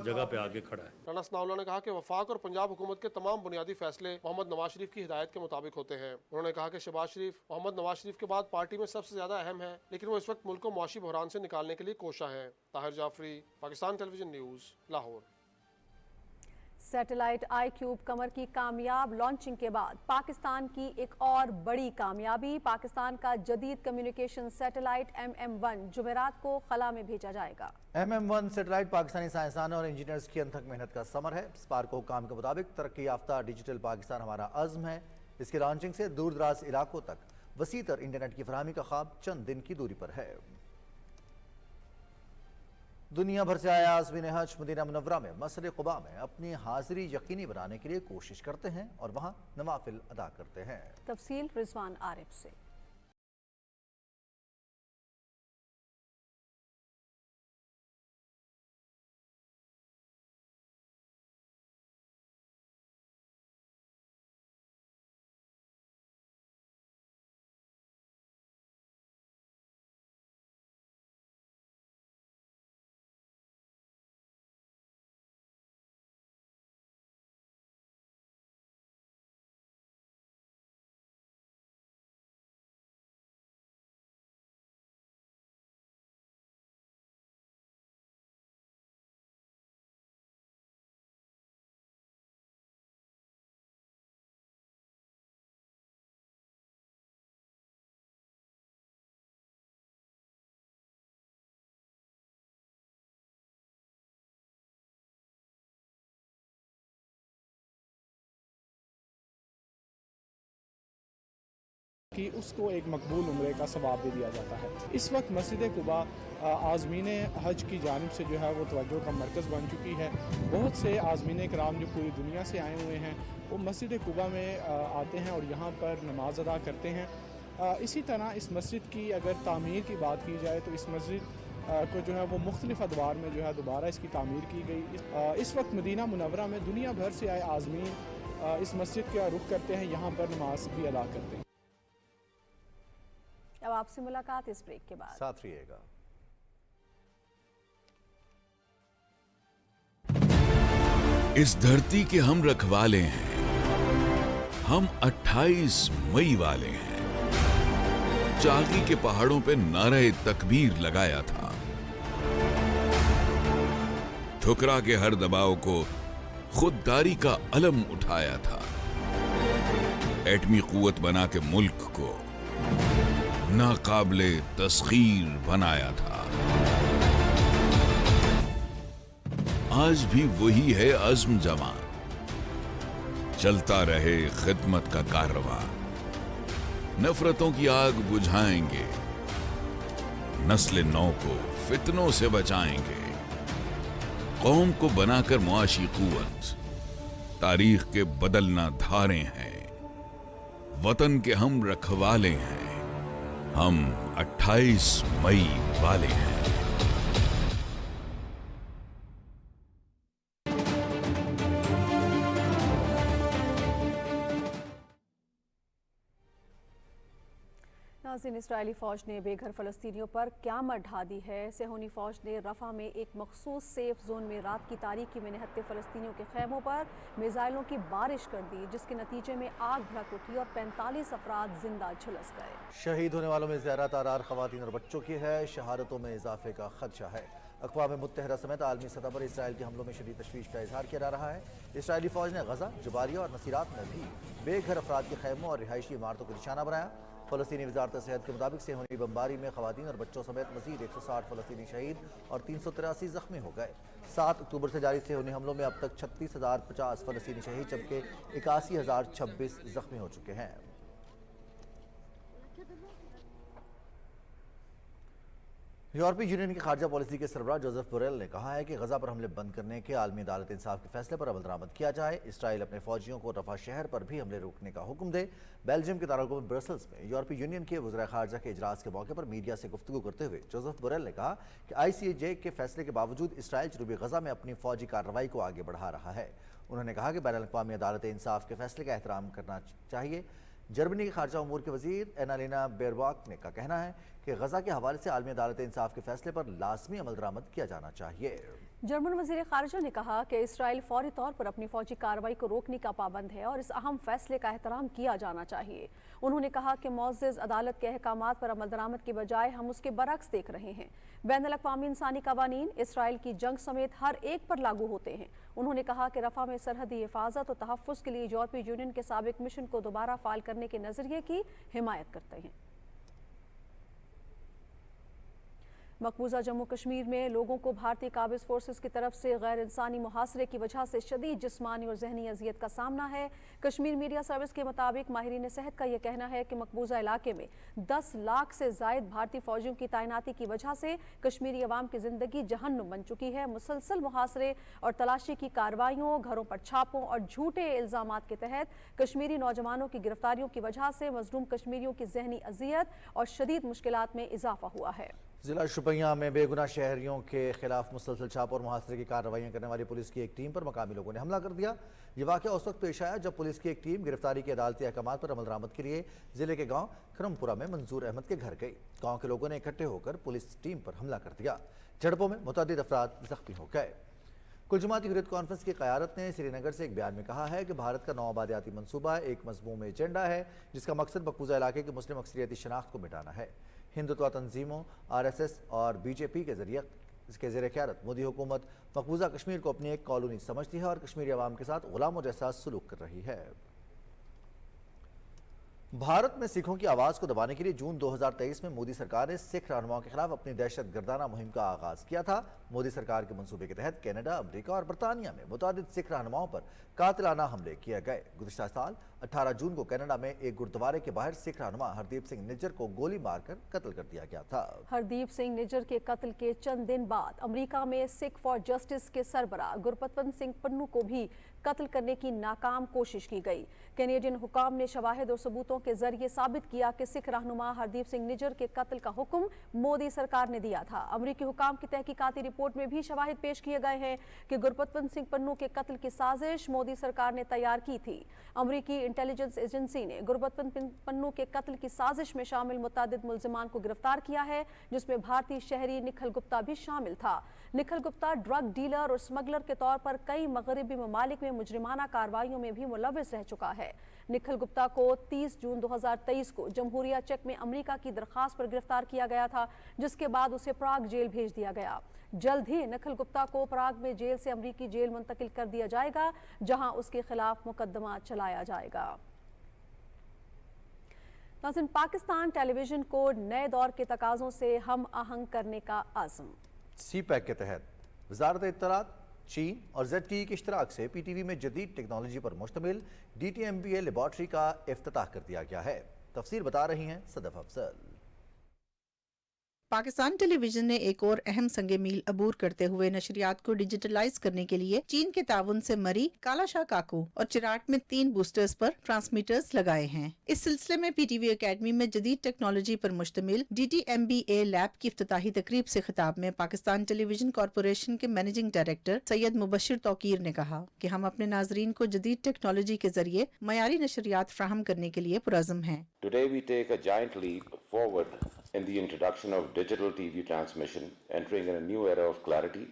जगह पे आगे खड़ा है। राना सनाउल्लाह ने कहा कि वफाक और पंजाब हुकूमत के तमाम बुनियादी फैसले मोहम्मद नवाज शरीफ की हिदायत के मुताबिक होते हैं। उन्होंने कहा कि शहबाज शरीफ मोहम्मद नवाज शरीफ के बाद पार्टी में सबसे ज्यादा अहम है, लेकिन वो इस वक्त मुल्क को मुआशी बहरान से निकालने के लिए कोशा है। Tahir Jafri, Pakistan television news, Lahore. Satellite iCube Qamar की कामयाब लॉन्चिंग के बाद पाकिस्तान की एक और बड़ी कामयाबी, पाकिस्तान का जदीद कम्युनिकेशन सैटेलाइट MM1 जुमेरात को खला में भेजा जाएगा। MM1 सैटेलाइट पाकिस्तानी साइंसदानों और इंजीनियर्स की अनथक मेहनत का समर है। स्पार्क हुकाम के मुताबिक तरक्की याफ्ता डिजिटल पाकिस्तान हमारा अज़्म है। इसकी लॉन्चिंग से दूर दराज इलाकों तक वसीतर इंटरनेट की फराहमी का ख्वाब चंद दिन की दूरी पर है। दुनिया भर से आया आज़मीन हज मदीना मुनव्वरा में मस्जिद क़ुबा में अपनी हाजिरी यकीनी बनाने के लिए कोशिश करते हैं और वहाँ नवाफिल अदा करते हैं। तफसील रिजवान आरिफ से। کہ اس کو ایک مقبول عمرے کا ثواب بھی دیا جاتا ہے۔ اس وقت مسجد قباء عازمین حج کی جانب سے جو ہے وہ توجہ کا مرکز بن چکی ہے۔ بہت سے عازمین کرام جو پوری دنیا سے آئے ہوئے ہیں وہ مسجد قباء میں آتے ہیں اور یہاں پر نماز ادا کرتے ہیں۔ اسی طرح اس مسجد کی اگر تعمیر کی بات کی جائے تو اس مسجد کو جو ہے وہ مختلف ادوار میں جو ہے دوبارہ اس کی تعمیر کی گئی۔ اس وقت مدینہ منورہ میں دنیا بھر سے آئے عازمین اس مسجد کا رخ کرتے ہیں، یہاں پر نماز بھی ادا کرتے ہیں۔ اب آپ سے ملاقات اس بریک کے بعد، ساتھ رہیے گا۔ اس دھرتی کے ہم رکھوالے ہیں، ہم 28 مئی والے ہیں۔ چاغی کے پہاڑوں پہ نعرہ تکبیر لگایا تھا، ٹھکرا کے ہر دباؤ کو خودداری کا علم اٹھایا تھا، ایٹمی قوت بنا کے ملک کو ناقابل تسخیر بنایا تھا۔ آج بھی وہی ہے عزم جمع، چلتا رہے خدمت کا کارواں، نفرتوں کی آگ بجھائیں گے، نسل نو کو فتنوں سے بچائیں گے، قوم کو بنا کر معاشی قوت، تاریخ کے بدلنا دھارے ہیں، وطن کے ہم رکھوالے ہیں، ہم 28 مئی والے ہیں۔ ناظرین، اسرائیلی فوج نے بے گھر فلسطینیوں پر قیامت ڈھا دی ہے۔ صہیونی فوج نے رفح میں ایک مخصوص سیف زون میں رات کی تاریکی میں نہتے فلسطینیوں کے خیموں پر میزائلوں کی بارش کر دی، جس کے نتیجے میں آگ بھڑک اٹھی اور 45 افراد زندہ جھلس گئے۔ شہید ہونے والوں میں زیادہ تعداد خواتین اور بچوں کی ہے، شہادتوں میں اضافے کا خدشہ ہے۔ اقوام متحدہ سمیت عالمی سطح پر اسرائیل کے حملوں میں شدید تشویش کا اظہار کیا جا رہا ہے۔ اسرائیلی فوج نے غزہ، جبالیہ اور نصیرات میں بھی بے گھر افراد کے خیموں اور رہائشی عمارتوں کو نشانہ بنایا۔ فلسطینی وزارت صحت کے مطابق صہیونی بمباری میں خواتین اور بچوں سمیت مزید 160 فلسطینی شہید اور 383 زخمی ہو گئے۔ 7 اکتوبر سے جاری صہیونی حملوں میں اب تک 36,050 فلسطینی شہید جبکہ 81,026 زخمی ہو چکے ہیں۔ یورپی یونین کی خارجہ پالیسی کے سربراہ جوزف بوریل نے کہا ہے کہ غزہ پر حملے بند کرنے کے عالمی عدالت انصاف کے فیصلے پر عمل درآمد کیا جائے۔ اسرائیل اپنے فوجیوں کو رفح شہر پر بھی حملے روکنے کا حکم دے۔ بیلجیم کے دارالحکومت برسلز میں یورپی یونین کے وزراء خارجہ کے اجلاس کے موقع پر میڈیا سے گفتگو کرتے ہوئے جوزف بوریل نے کہا کہ ICJ کے فیصلے کے باوجود اسرائیل جنوبی غزہ میں اپنی فوجی کارروائی کو آگے بڑھا رہا ہے۔ انہوں نے کہا کہ بین الاقوامی عدالت انصاف کے فیصلے کا احترام کرنا چاہیے۔ جرمنی کی خارجہ امور کے وزیر اینالینا بیرباک کا کہنا ہے کہ غزہ کے حوالے سے عالمی عدالت انصاف کے فیصلے پر لازمی عمل درآمد کیا جانا چاہیے۔ جرمن وزیر خارجہ نے کہا کہ اسرائیل فوری طور پر اپنی فوجی کارروائی کو روکنے کا پابند ہے اور اس اہم فیصلے کا احترام کیا جانا چاہیے۔ انہوں نے کہا کہ معزز عدالت کے احکامات پر عمل درآمد کے بجائے ہم اس کے برعکس دیکھ رہے ہیں۔ بین الاقوامی انسانی قوانین اسرائیل کی جنگ سمیت ہر ایک پر لاگو ہوتے ہیں۔ انہوں نے کہا کہ رفح میں سرحدی حفاظت اور تحفظ کے لیے یورپی یونین کے سابق مشن کو دوبارہ فعال کرنے کے نظریے کی حمایت کرتے ہیں۔ مقبوضہ جموں کشمیر میں لوگوں کو بھارتی قابض فورسز کی طرف سے غیر انسانی محاصرے کی وجہ سے شدید جسمانی اور ذہنی اذیت کا سامنا ہے۔ کشمیر میڈیا سروس کے مطابق ماہرین صحت کا یہ کہنا ہے کہ مقبوضہ علاقے میں 10 لاکھ سے زائد بھارتی فوجیوں کی تعیناتی کی وجہ سے کشمیری عوام کی زندگی جہنم بن چکی ہے۔ مسلسل محاصرے اور تلاشی کی کارروائیوں، گھروں پر چھاپوں اور جھوٹے الزامات کے تحت کشمیری نوجوانوں کی گرفتاریوں کی وجہ سے مظلوم کشمیریوں کی ذہنی اذیت اور شدید مشکلات میں اضافہ ہوا ہے۔ ضلع شوپیاں میں بے گناہ شہریوں کے خلاف مسلسل چھاپوں اور محاصرے کی کارروائیاں کرنے والی پولیس کی ایک ٹیم پر مقامی لوگوں نے حملہ کر دیا۔ یہ واقعہ اس وقت پیش آیا جب پولیس کی ایک ٹیم گرفتاری کے عدالتی احکامات پر عمل درآمد کے لیے ضلع کے گاؤں کرمپورہ میں منظور احمد کے گھر گئی۔ گاؤں کے لوگوں نے اکٹھے ہو کر پولیس ٹیم پر حملہ کر دیا۔ جھڑپوں میں متعدد افراد زخمی ہو گئے۔ کل جماعتی حریت کانفرنس کی قیادت نے سری نگر سے ایک بیان میں کہا ہے کہ بھارت کا نو آبادیاتی منصوبہ ایک مضموم ایجنڈا ہے جس کا مقصد مقبوضہ علاقے کی مسلم اکثریتی شناخت کو مٹانا ہے۔ ہندوتوا تنظیموں، RSS اور BJP کے ذریعے اس کے زیر قیادت مودی حکومت مقبوضہ کشمیر کو اپنی ایک کالونی سمجھتی ہے اور کشمیری عوام کے ساتھ غلاموں جیسا سلوک کر رہی ہے۔ بھارت میں سکھوں کی آواز کو دبانے کے لیے جون 2023 میں مودی سرکار نے سکھ رہنماؤں کے خلاف اپنی دہشت گردانہ مہم کا آغاز کیا تھا۔ مودی سرکار کے منصوبے کے تحت کینیڈا، امریکہ اور برطانیہ میں متعدد سکھ رہنماؤں پر قاتلانہ حملے کیے گئے۔ گزشتہ سال 18 जून को कनाडा में एक गुरुद्वारे के बाहर सिख रहनुमा हरदीप सिंह निज्जर को गोली मारकर कत्ल कर दिया गया था। हरदीप सिंह निज्जर के कत्ल के चंद दिन बाद अमेरिका में सिख फॉर जस्टिस के सरबराह गुरपतवंत सिंह पन्नू को भी कत्ल करने की नाकाम कोशिश की गई। कैनेडियन हुकाम ने शवाहिद और सबूतों के जरिए साबित किया कि सिख रहनुमा हरदीप सिंह निज्जर के कत्ल का हुक्म मोदी सरकार ने दिया था। अमेरिकी हुकाम की तहकीकाती रिपोर्ट में भी शवाहिद पेश किए गए हैं कि गुरपतवंत सिंह पन्नू के कत्ल की साजिश मोदी सरकार ने तैयार की थी। अमेरिकी इंटेलिजेंस एजेंसी ने गुरपतवंत पन्नू के कत्ल की साजिश में शामिल मुतअद्दिद मुल्जिमान को गिरफ्तार किया है, जिसमें भारतीय शहरी निखिल गुप्ता भी शामिल था। निखिल गुप्ता ड्रग डीलर और स्मगलर के तौर पर कई मगरबी ममालिक में मुजरिमाना कार्रवाइयों में भी मुलव्विस रह चुका है। निखिल गुप्ता को 30 जून 2023 को जमहूरिया चेक में अमेरिका की दरखास्त पर गिरफ्तार किया गया था, जिसके बाद उसे प्राग जेल भेज दिया गया। जल्द ही निखिल गुप्ता को प्राग में जेल से अमेरिकी जेल मुंतकिल कर दिया जाएगा, जहां उसके खिलाफ मुकदमा चलाया जाएगा। नाज़रीन, पाकिस्तान टेलीविजन को नए दौर के तकाज़ों से हम आहंग करने का आज़म। CPAC के तहत वजारत इत्तलात, चीन और ZTE के इश्तराक से PTV में जदीद टेक्नोलॉजी पर मुश्तमिल DTMBA लेबॉर्ट्री का इफ्तिताह कर दिया गया है। तफसील बता रही हैं सदफ अफजल। पाकिस्तान टेलीविजन ने एक और अहम संगे मील अबूर करते हुए नशरियात को डिजिटलाइज करने के लिए चीन के ताउन से मरी, कालाशाह काकू और चिराट में 3 बूस्टर्स पर ट्रांसमीटर्स लगाए हैं। इस सिलसिले में PTV अकेडमी में जदीद टेक्नोलॉजी पर मुश्तमिल DTMBA लैब की इफ्तिताही तकरीब से खिताब में पाकिस्तान टेलीविजन कॉरपोरेशन के मैनेजिंग डायरेक्टर सैयद मुबशिर तौकीर ने कहा कि हम अपने नाजरीन को जदीद टेक्नोलॉजी के जरिए मयारी नशरियात फ्राहम करने के लिए पुरज़म हैं। Today we take a giant leap forward in the introduction of digital TV transmission, entering in a new era of clarity,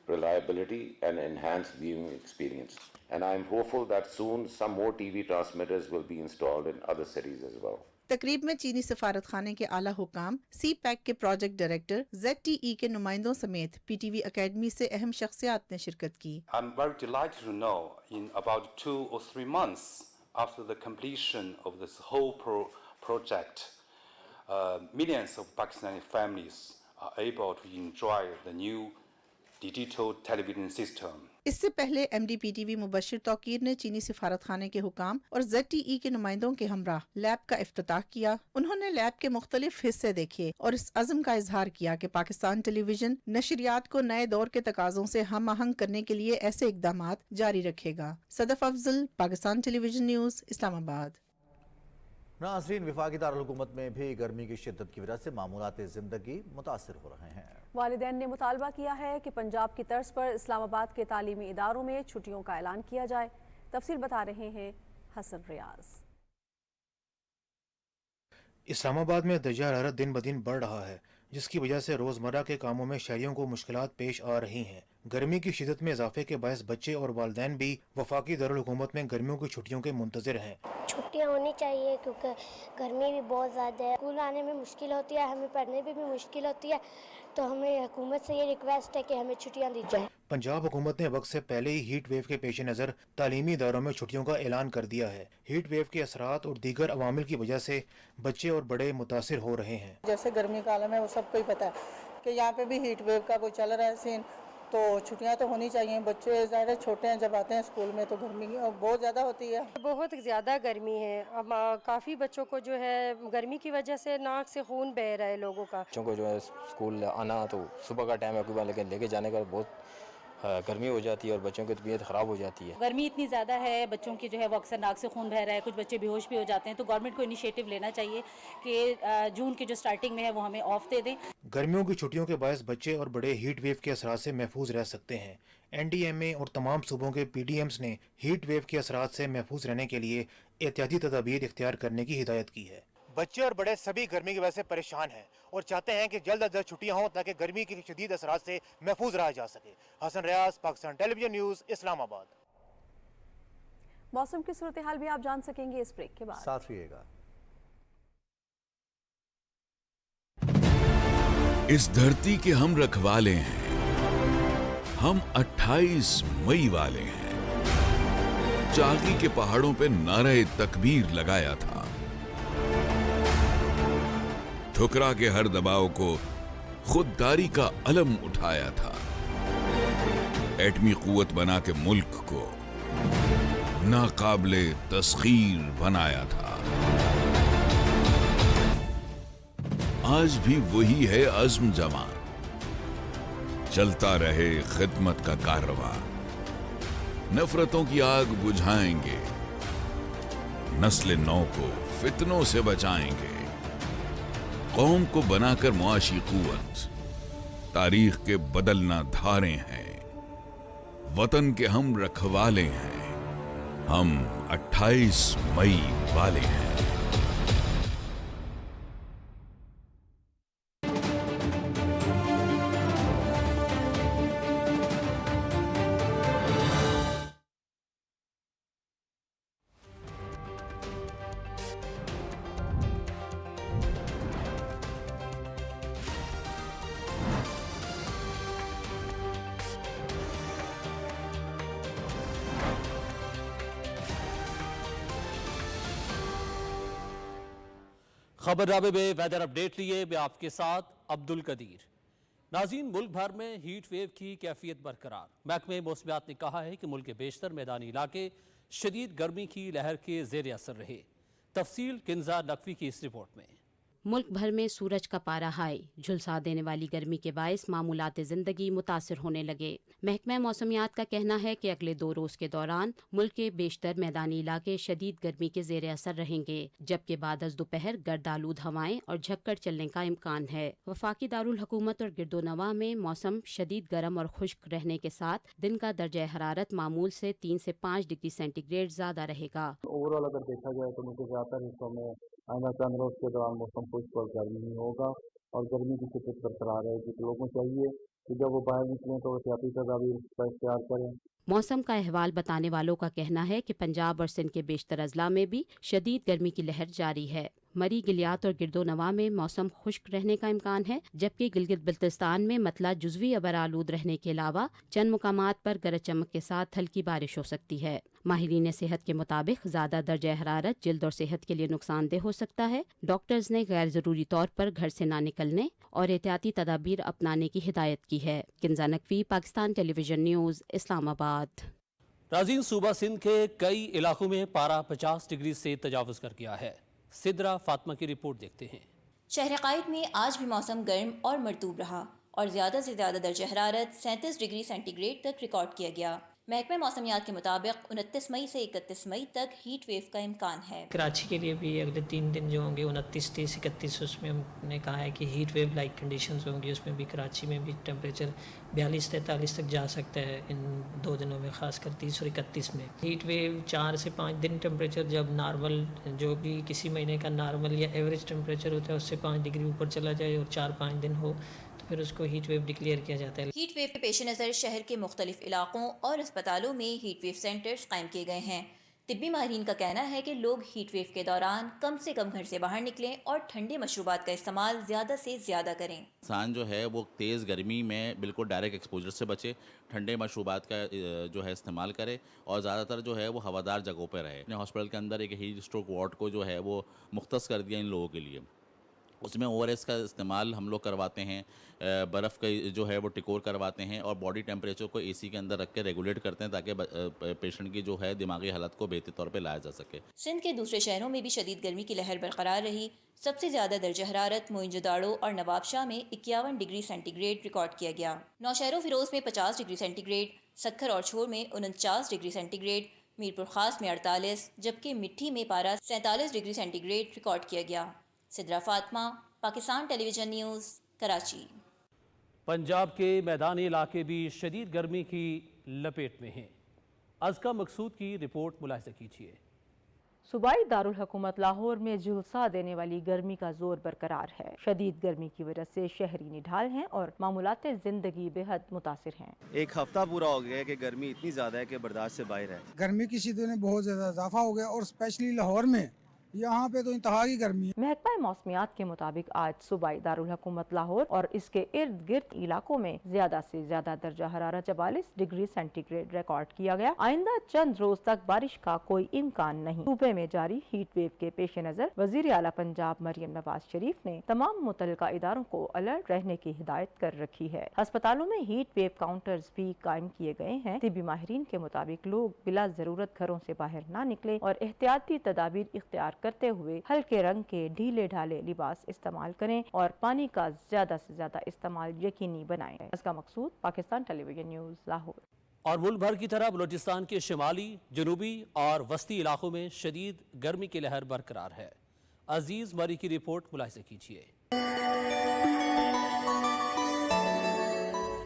reliability and enhanced viewing experience. And I am hopeful that soon some more TV transmitters will be installed in other cities as well. तकरीब में चीनी सफारत खाने के आला हुकाम, CPAC के project director, ZTE के नुमाइंदों समेत PTV अकेडमी से अहम शख्सियात ने शिरकत की। I'm very delighted to know in about 2 or 3 months after the completion of this whole project, millions of Pakistani families are able to enjoy the new digital television system. इससे पहले MD PTV Mubashir Tauqeer ने चीनी सिफारत खाने के हुकाम और ZTE के नुमाइंदों के हमराह लैब का इफ्तिताह किया। उन्होंने लैब के मुख्तलिफ हिस्से देखे और इस अज़म का इजहार किया कि पाकिस्तान टेलीविजन नशरियात को नए दौर के तकाज़ों से हम आहंग करने के लिए ऐसे इक़दामात जारी रखेगा। Sadaf Afzal, Pakistan television news, Islamabad. नाज़रीन, वफाकी दारुल-हुकूमत में भी गर्मी की शिद्दत की वजह से मामूलात ज़िंदगी मुतासिर हो रहे हैं। वालिदैन ने मुतालबा किया है कि पंजाब की तर्ज पर इस्लामाबाद के तालीमी इदारों में छुट्टियों का ऐलान किया जाए। तफसील बता रहे हैं हसन रियाज। इस्लामाबाद में दर्जा हरारत दिन ब दिन बढ़ रहा है, जिसकी वजह से रोज़मर्रा के कामों में शहरियों को मुश्किलात पेश आ रही हैं। गर्मी की शिदत में इजाफे के बायस बच्चे और वालिदैन भी वफाकी दारुल हुकूमत में गर्मियों की छुट्टियों के मुंतज़िर हैं। छुट्टियाँ होनी चाहिए क्योंकि गर्मी भी बहुत ज़्यादा है, स्कूल आने में मुश्किल होती है, हमें पढ़ने में भी मुश्किल होती है, तो हमें हुकूमत से ये रिक्वेस्ट है कि हमें छुट्टियाँ दी जाए। पंजाब हुकूमत ने वक्त से पहले ही हीट वेव के पेश नज़र तालीमी इदारों में छुट्टियों का ऐलान कर दिया है। हीट वेव के असरात और दीगर अवामिल की वजह से बच्चे और बड़े मुतासिर हो रहे हैं। जैसे गर्मी का आलम है, वो सबको ही पता है कि यहाँ पे भी हीट वेव का कोई चल रहा है सीन, तो छुट्टियां तो होनी चाहिए। बच्चे ज़्यादा छोटे हैं, जब आते हैं स्कूल में तो गर्मी बहुत ज़्यादा होती है। बहुत ज़्यादा गर्मी है। अब काफ़ी बच्चों को जो है गर्मी की वजह से नाक से खून बह रहा है लोगों का। बच्चों को जो है स्कूल आना तो सुबह का टाइम है, लेकिन लेके जाने का बहुत गर्मी हो जाती है और बच्चों की तबीयत ख़राब हो जाती है। गर्मी इतनी ज़्यादा है, बच्चों की जो है वो अक्सर नाक से खून बह रहा है, कुछ बच्चे बेहोश भी हो जाते हैं। तो गवर्नमेंट को इनिशिएटिव लेना चाहिए कि जून की जो स्टार्टिंग में है वो हमें ऑफ दे दें। गर्मियों की छुट्टियों के बायस बच्चे और बड़े हीट वेव के असरात से महफूज रह सकते हैं। NDMA और तमाम सूबों के PDMs ने हीट वेव के असरात से महफूज रहने के लिए एहतियाती तदाबीर इख्तियार करने की हिदायत की है। बच्चे और बड़े सभी गर्मी की वजह से परेशान हैं और चाहते हैं कि जल्द अज जल्द छुट्टियां हों ताकि गर्मी के शदीद असरात से महफूज रहा जा सके। हसन रियाज, पाकिस्तान टेलीविजन न्यूज़, इस्लामाबाद। मौसम की सूरत हाल भी आप जान सकेंगे इस ब्रेक के बाद। साथ रहिएगा। इस धरती के हम रखवाले हैं, हम 28 मई वाले हैं। चागी के पहाड़ों पे नारे तकबीर लगाया था, ठुकरा के हर दबाव को खुददारी का अलम उठाया था। एटमी कुव्वत बना के मुल्क को नाकाबिले तस्खीर बनाया था। आज भी वही है अज़्म जवान, चलता रहे खिदमत का कारवां, नफरतों की आग बुझाएंगे, नस्ल नौ को फितनों से बचाएंगे, कौम को बनाकर मुआशी कुव्वत, तारीख के बदलना धारे हैं, वतन के हम रखवाले हैं, हम 28 मई वाले हैं। खबरनामे में वेदर अपडेट लिए मैं आपके साथ अब्दुल कदीर। नाज़रीन, मुल्क भर में हीट वेव की कैफियत बरकरार। महकमे मौसमियात ने कहा है कि मुल्क के बेशतर मैदानी इलाके शदीद गर्मी की लहर के ज़ेर असर रहे। तफसील किंजा नकवी की इस रिपोर्ट में। मुल्क भर में सूरज का पारा हाई, झुलसा देने वाली गर्मी के बायस मामूलात ज़िंदगी मुतासिर होने लगे। महकमा मौसमियात का कहना है कि अगले 2 रोज़ के दौरान मुल्क के बेशतर मैदानी इलाके शदीद गर्मी के ज़ेर असर रहेंगे, जबकि बाद अज़ दोपहर गर्द आलूद हवाएं और झक्कड़ चलने का इम्कान है। वफाकी दारुल हुकूमत और गिरदोनवा में मौसम शदीद गर्म और खुश्क रहने के साथ दिन का दर्जा हरारत मामूल से 3 से 5 डिग्री सेंटीग्रेड ज़्यादा रहेगा। ओवरऑल अगर देखा जाए तो मुझे ज़्यादातर हिस्सों में आइंदा चंद रोज के दौरान मौसम खुश्क और गर्मी ही होगा और गर्मी की शिद्दत बरकरार रहेगी। तो लोगों को चाहिए कि जब वो बाहर निकलें तो एहतियाती तदाबीर का इख्तियार करें। मौसम का अहवाल बताने वालों का कहना है कि पंजाब और सिंध के बेशतर अजला में भी शदीद गर्मी की लहर जारी है। मरी, गिलियात और गिरदोनवा में मौसम खुश्क रहने का इम्कान है, जबकि गिलगित बल्तिस्तान में मतला जुज़वी अबर आलूद रहने के अलावा चंद मुकामात पर गरज चमक के साथ हल्की बारिश हो सकती है। माहिरीन सेहत के मुताबिक ज़्यादा दर्जा हरारत जिल्द और सेहत के लिए नुकसानदेह हो सकता है। डॉक्टर्स ने गैर ज़रूरी तौर पर घर से ना निकलने और एहतियाती तदाबीर अपनाने की हिदायत की है। Kinza Naqvi, Pakistan television news, Islamabad. नाज़रीन, सूबा सिंध के कई इलाकों में पारा 50 डिग्री से तजावज़ कर गया है। सिद्रा फातिमा की रिपोर्ट देखते हैं। शहर कायद में आज भी मौसम गर्म और मरतूब रहा और ज़्यादा से ज़्यादा दर्जा हरारत 37 डिग्री सेंटीग्रेड तक रिकॉर्ड किया गया। महकमे मौसमियात के मुताबिक 29 मई से 31 मई तक हीट वेव का इम्कान है। कराची के लिए भी अगले 3 दिन जो होंगे 29, 30, 31, उसमें हमने कहा है कि हीट वेव लाइक कंडीशंस होंगी। उसमें भी कराची में भी टेम्परेचर 42-43 तक जा सकता है इन 2 दिनों में, खासकर 30 और 31 में। हीट वेव 4 से 5 दिन टेम्परेचर जब नॉर्मल, जो भी किसी महीने का नॉर्मल या एवरेज टेम्परेचर होता है उससे 5 डिग्री ऊपर चला जाए और 4-5 दिन हो फिर उसको हीट वेव डिक्लेयर किया जाता है। हीट वेव के पेश नज़र शहर के मुख्तलिफ इलाकों और अस्पतालों में हीट वेव सेंटर्स कायम किए गए हैं। तिब्बी माहिरीन का कहना है कि लोग हीट वेव के दौरान कम से कम घर से बाहर निकलें और ठंडे मशरूबात का इस्तेमाल ज़्यादा से ज़्यादा करें। इंसान जो है वो तेज़ गर्मी में बिल्कुल डायरेक्ट एक्सपोजर से बचे, ठंडे मशरूबात का जो है इस्तेमाल करे और ज़्यादातर जो है वो हवादार जगहों पर रहे। अपने हॉस्पिटल के अंदर एक हीट स्ट्रोक वार्ड को जो है वो मुख्तस कर दिया इन लोगों के लिए। उसमें ORS का इस्तेमाल हम लोग करवाते हैं, बर्फ़ का जो है वो टिकोर करवाते हैं और बॉडी टेम्परेचर को AC के अंदर रख के रेगुलेट करते हैं ताकि पेशेंट की जो है दिमागी हालत को बेहतर तौर पे लाया जा सके। सिंध के दूसरे शहरों में भी शदीद गर्मी की लहर बरकरार रही। सबसे ज़्यादा दर्जा हरारत मोइंजोदाड़ो और नवाबशाह में 51 डिग्री सेंटीग्रेड रिकॉर्ड किया गया। नौशहरों फिरोज़ में 50 डिग्री सेंटीग्रेड, सक्खर और छोर में 49 डिग्री सेंटीग्रेड, मीरपुर खास में 48, जबकि मिट्टी में पारा 47 डिग्री सेंटीग्रेड रिकॉर्ड किया गया। Sidra Fatima, Pakistan television news, Karachi. पंजाब के मैदानी इलाके भी शदीद गर्मी की लपेट में हैं। अज़का मकसूद की रिपोर्ट मुलाहिज़ा कीजिए। सूबाई दारुल हुकूमत लाहौर में झुलसा देने वाली गर्मी का जोर बरकरार है। शदीद गर्मी की वजह से शहरी निढाल हैं और मामूलात ज़िंदगी बेहद मुतासिर हैं। एक हफ्ता पूरा हो गया है कि गर्मी इतनी ज़्यादा है कि बर्दाश्त से बाहर है। गर्मी की शिद्दत में बहुत ज़्यादा इजाफा हो गया और स्पेशली लाहौर में यहाँ पे तो इंतहा की गर्मी है। महकमा मौसमियात के मुताबिक आज सूबाई दारुल हुकूमत लाहौर और इसके इर्द गिर्द इलाकों में ज्यादा से ज्यादा दर्जा हरारत 44 डिग्री सेंटीग्रेड रिकॉर्ड किया गया। आइंदा चंद रोज तक बारिश का कोई इम्कान नहीं। सूबे में जारी हीट वेव के पेश नजर वजीर आला पंजाब मरियम नवाज शरीफ ने तमाम मुतल्लिका इदारों को अलर्ट रहने की हिदायत कर रखी है। अस्पतालों में हीट वेव काउंटर्स भी कायम किए गए हैं। तिब्बी माहिरीन के मुताबिक लोग बिला जरूरत घरों से बाहर न निकले और एहतियाती तदाबीर इख्तियार करते हुए हल्के रंग के ढीले ढाले लिबास इस्तेमाल करें और पानी का ज्यादा से ज्यादा इस्तेमाल यकीनी बनाएं। इसका मकसूद पाकिस्तान टेलीविजन न्यूज़ लाहौर। और मुल्क भर की तरह बलूचिस्तान के शिमाली, जनूबी और वस्ती इलाकों में शदीद गर्मी की लहर बरकरार है। अजीज मरी की रिपोर्ट मुलाहिजा कीजिए।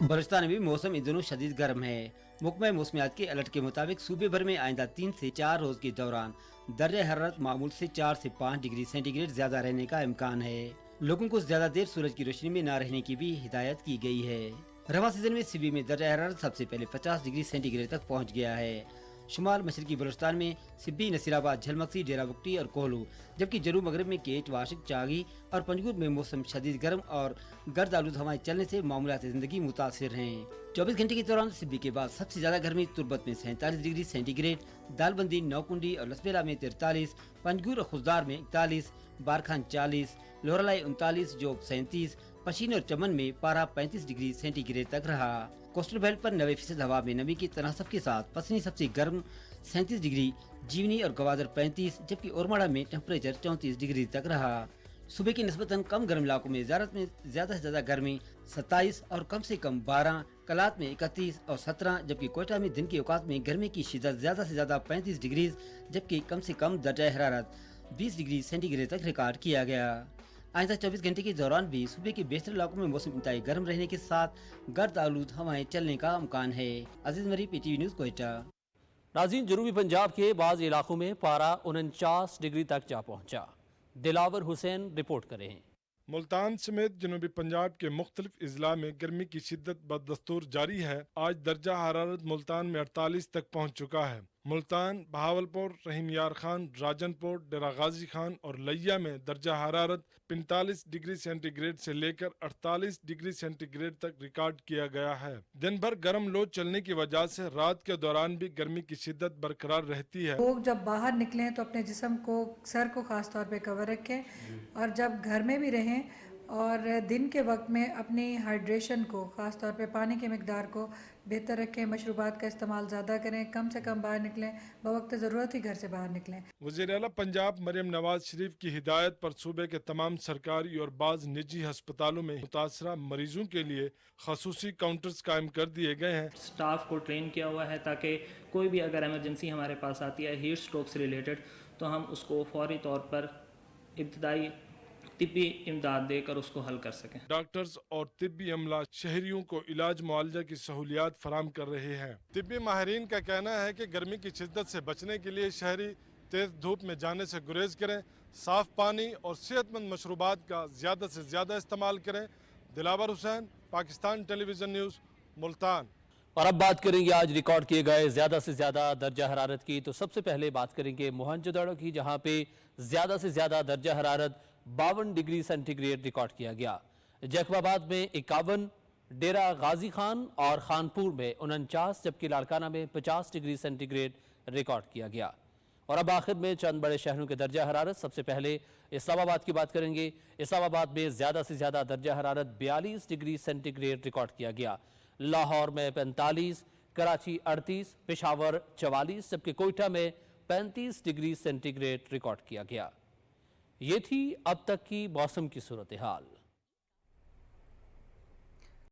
बलूचिस्तान में भी मौसम इन दिनों शदीद गर्म है। महकमा मौसमियात के अलर्ट के मुताबिक सूबे भर में आइंदा 3 से 4 रोज के दौरान दर्जा हरारत मामूल से 4 से 5 डिग्री सेंटीग्रेड ज्यादा रहने का इम्कान है। लोगों को ज्यादा देर सूरज की रोशनी में न रहने की भी हिदायत की गई है। रवा सीजन में सिबी में दर्जा हरारत सबसे पहले 50 डिग्री सेंटीग्रेड तक पहुँच गया है। शुमाल मशरकी बलूचिस्तान में सिब्बी, नसीराबाद, झलमक्सी, डेरा बुगटी और कोहलू, जबकि जनूब मगरब में केच, वाशिक, चागी और पंजगुर में मौसम शदीद गर्म और गर्द आलूद हवाएं चलने से मामूलात जिंदगी मुतासिर हैं। 24 घंटे के दौरान सिब्बी के बाद सबसे ज्यादा गर्मी तुर्बत में 47 डिग्री सेंटीग्रेड, दालबंदी, नौकुंडी और लसबेला में 43, पंजगुर और खुजदार में 41, बारखान 40, लोहरलाई 39, जोब 37, पशीन और चमन में पारा 35 डिग्री सेंटीग्रेड तक रहा। कोस्टल बेल्ट पर 90% हवा में नमी की तनासब के साथ पसनी सबसे गर्म 37 डिग्री, जीवनी और गवादर 35, जबकि ओरमाड़ा में टेम्परेचर 34 डिग्री तक रहा। सुबह के निस्बतन कम गर्म इलाकों में ज्यादा से ज्यादा गर्मी 27 और कम से कम 12, कलात में 31 और 17, जबकि कोयटा में दिन के औकात में गर्मी की शिदत ज्यादा से ज्यादा 35 डिग्री, जबकि कम से कम दर्जा हरारत 20 डिग्री सेंटीग्रेड तक रिकॉर्ड किया गया। आइंदा 24 घंटे के दौरान भी सूबे के बेशतर इलाकों में मौसम इंतहाई गर्म रहने के साथ गर्द आलूद हवाएं चलने का इम्कान है। अजीज मरी, PTV न्यूज़, कोयटा। नाज़रीन, जनूबी पंजाब के बाज़ इलाकों में पारा 49 डिग्री तक जा पहुंचा। दिलावर हुसैन रिपोर्ट करें। मुल्तान समेत जनूबी पंजाब के मुख्तलिफ इजला में गर्मी की शिद्दत बदस्तूर जारी है। आज दर्जा हरारत मुल्तान में 48 तक पहुंच चुका है। मुल्तान, बहावलपुर, रहीम यार खान, राजनपुर, डेरा गाजी खान और लिया में दर्जा हरारत 45 डिग्री सेंटीग्रेड से लेकर 48 डिग्री सेंटीग्रेड तक रिकॉर्ड किया गया है। दिन भर गर्म लो चलने की वजह से रात के दौरान भी गर्मी की शिद्दत बरकरार रहती है। लोग जब बाहर निकलें तो अपने जिस्म को, सर को खास तौर पे कवर रखें और जब घर में भी रहें और दिन के वक्त में अपनी हाइड्रेशन को, ख़ास तौर पे पानी की मिकदार को बेहतर रखें। मशरूबात का इस्तेमाल ज़्यादा करें, कम से कम बाहर निकलें, बवक्त ज़रूरत ही घर से बाहर निकलें। वज़ीर आला पंजाब मरियम नवाज शरीफ की हिदायत पर सूबे के तमाम सरकारी और बाज़ निजी अस्पतालों में मुतासरा मरीजों के लिए खसूसी काउंटर्स कायम कर दिए गए हैं। स्टाफ को ट्रेन किया हुआ है ताकि कोई भी अगर एमरजेंसी हमारे पास आती है हीट स्ट्रोक से रिलेटेड, तो हम उसको फौरी तौर पर इब्तदाई तिब्बी इमदाद देकर उसको हल कर सकें। डॉक्टर्स और तिब्बी अमला शहरियों को इलाज मुआवजा की सहूलियात फराम कर रहे हैं। तिब्बी माहिरीन का कहना है कि गर्मी की शिद्दत से बचने के लिए शहरी तेज धूप में जाने से गुरेज करें, साफ पानी और सेहतमंद मशरूबात का ज्यादा से ज्यादा इस्तेमाल करें। Dilawar Hussain, Pakistan television news, Multan. और अब बात करेंगे आज रिकॉर्ड किए गए ज्यादा से ज्यादा दर्जा हरारत की। तो सबसे पहले बात करेंगे मोहनजोदड़ो की, जहां पे ज्यादा से ज्यादा दर्जा हरारत 52 डिग्री सेंटीग्रेड रिकॉर्ड किया गया। जैकबाबाद में 51, डेरा गाजी खान और खानपुर में 49, जबकि लाड़काना में 50 डिग्री सेंटीग्रेड रिकॉर्ड किया गया। और अब आखिर में चंद बड़े शहरों के दर्जा हरारत। सबसे पहले इस्लामाबाद की बात करेंगे। इस्लामाबाद में ज्यादा से ज्यादा दर्जा हरारत 42 डिग्री सेंटीग्रेड रिकॉर्ड किया गया। लाहौर में 45, कराची 38, पेशावर 44, जबकि कोयटा में 35 डिग्री सेंटीग्रेड रिकॉर्ड किया गया। ये थी अब तक की मौसम की सूरत हाल।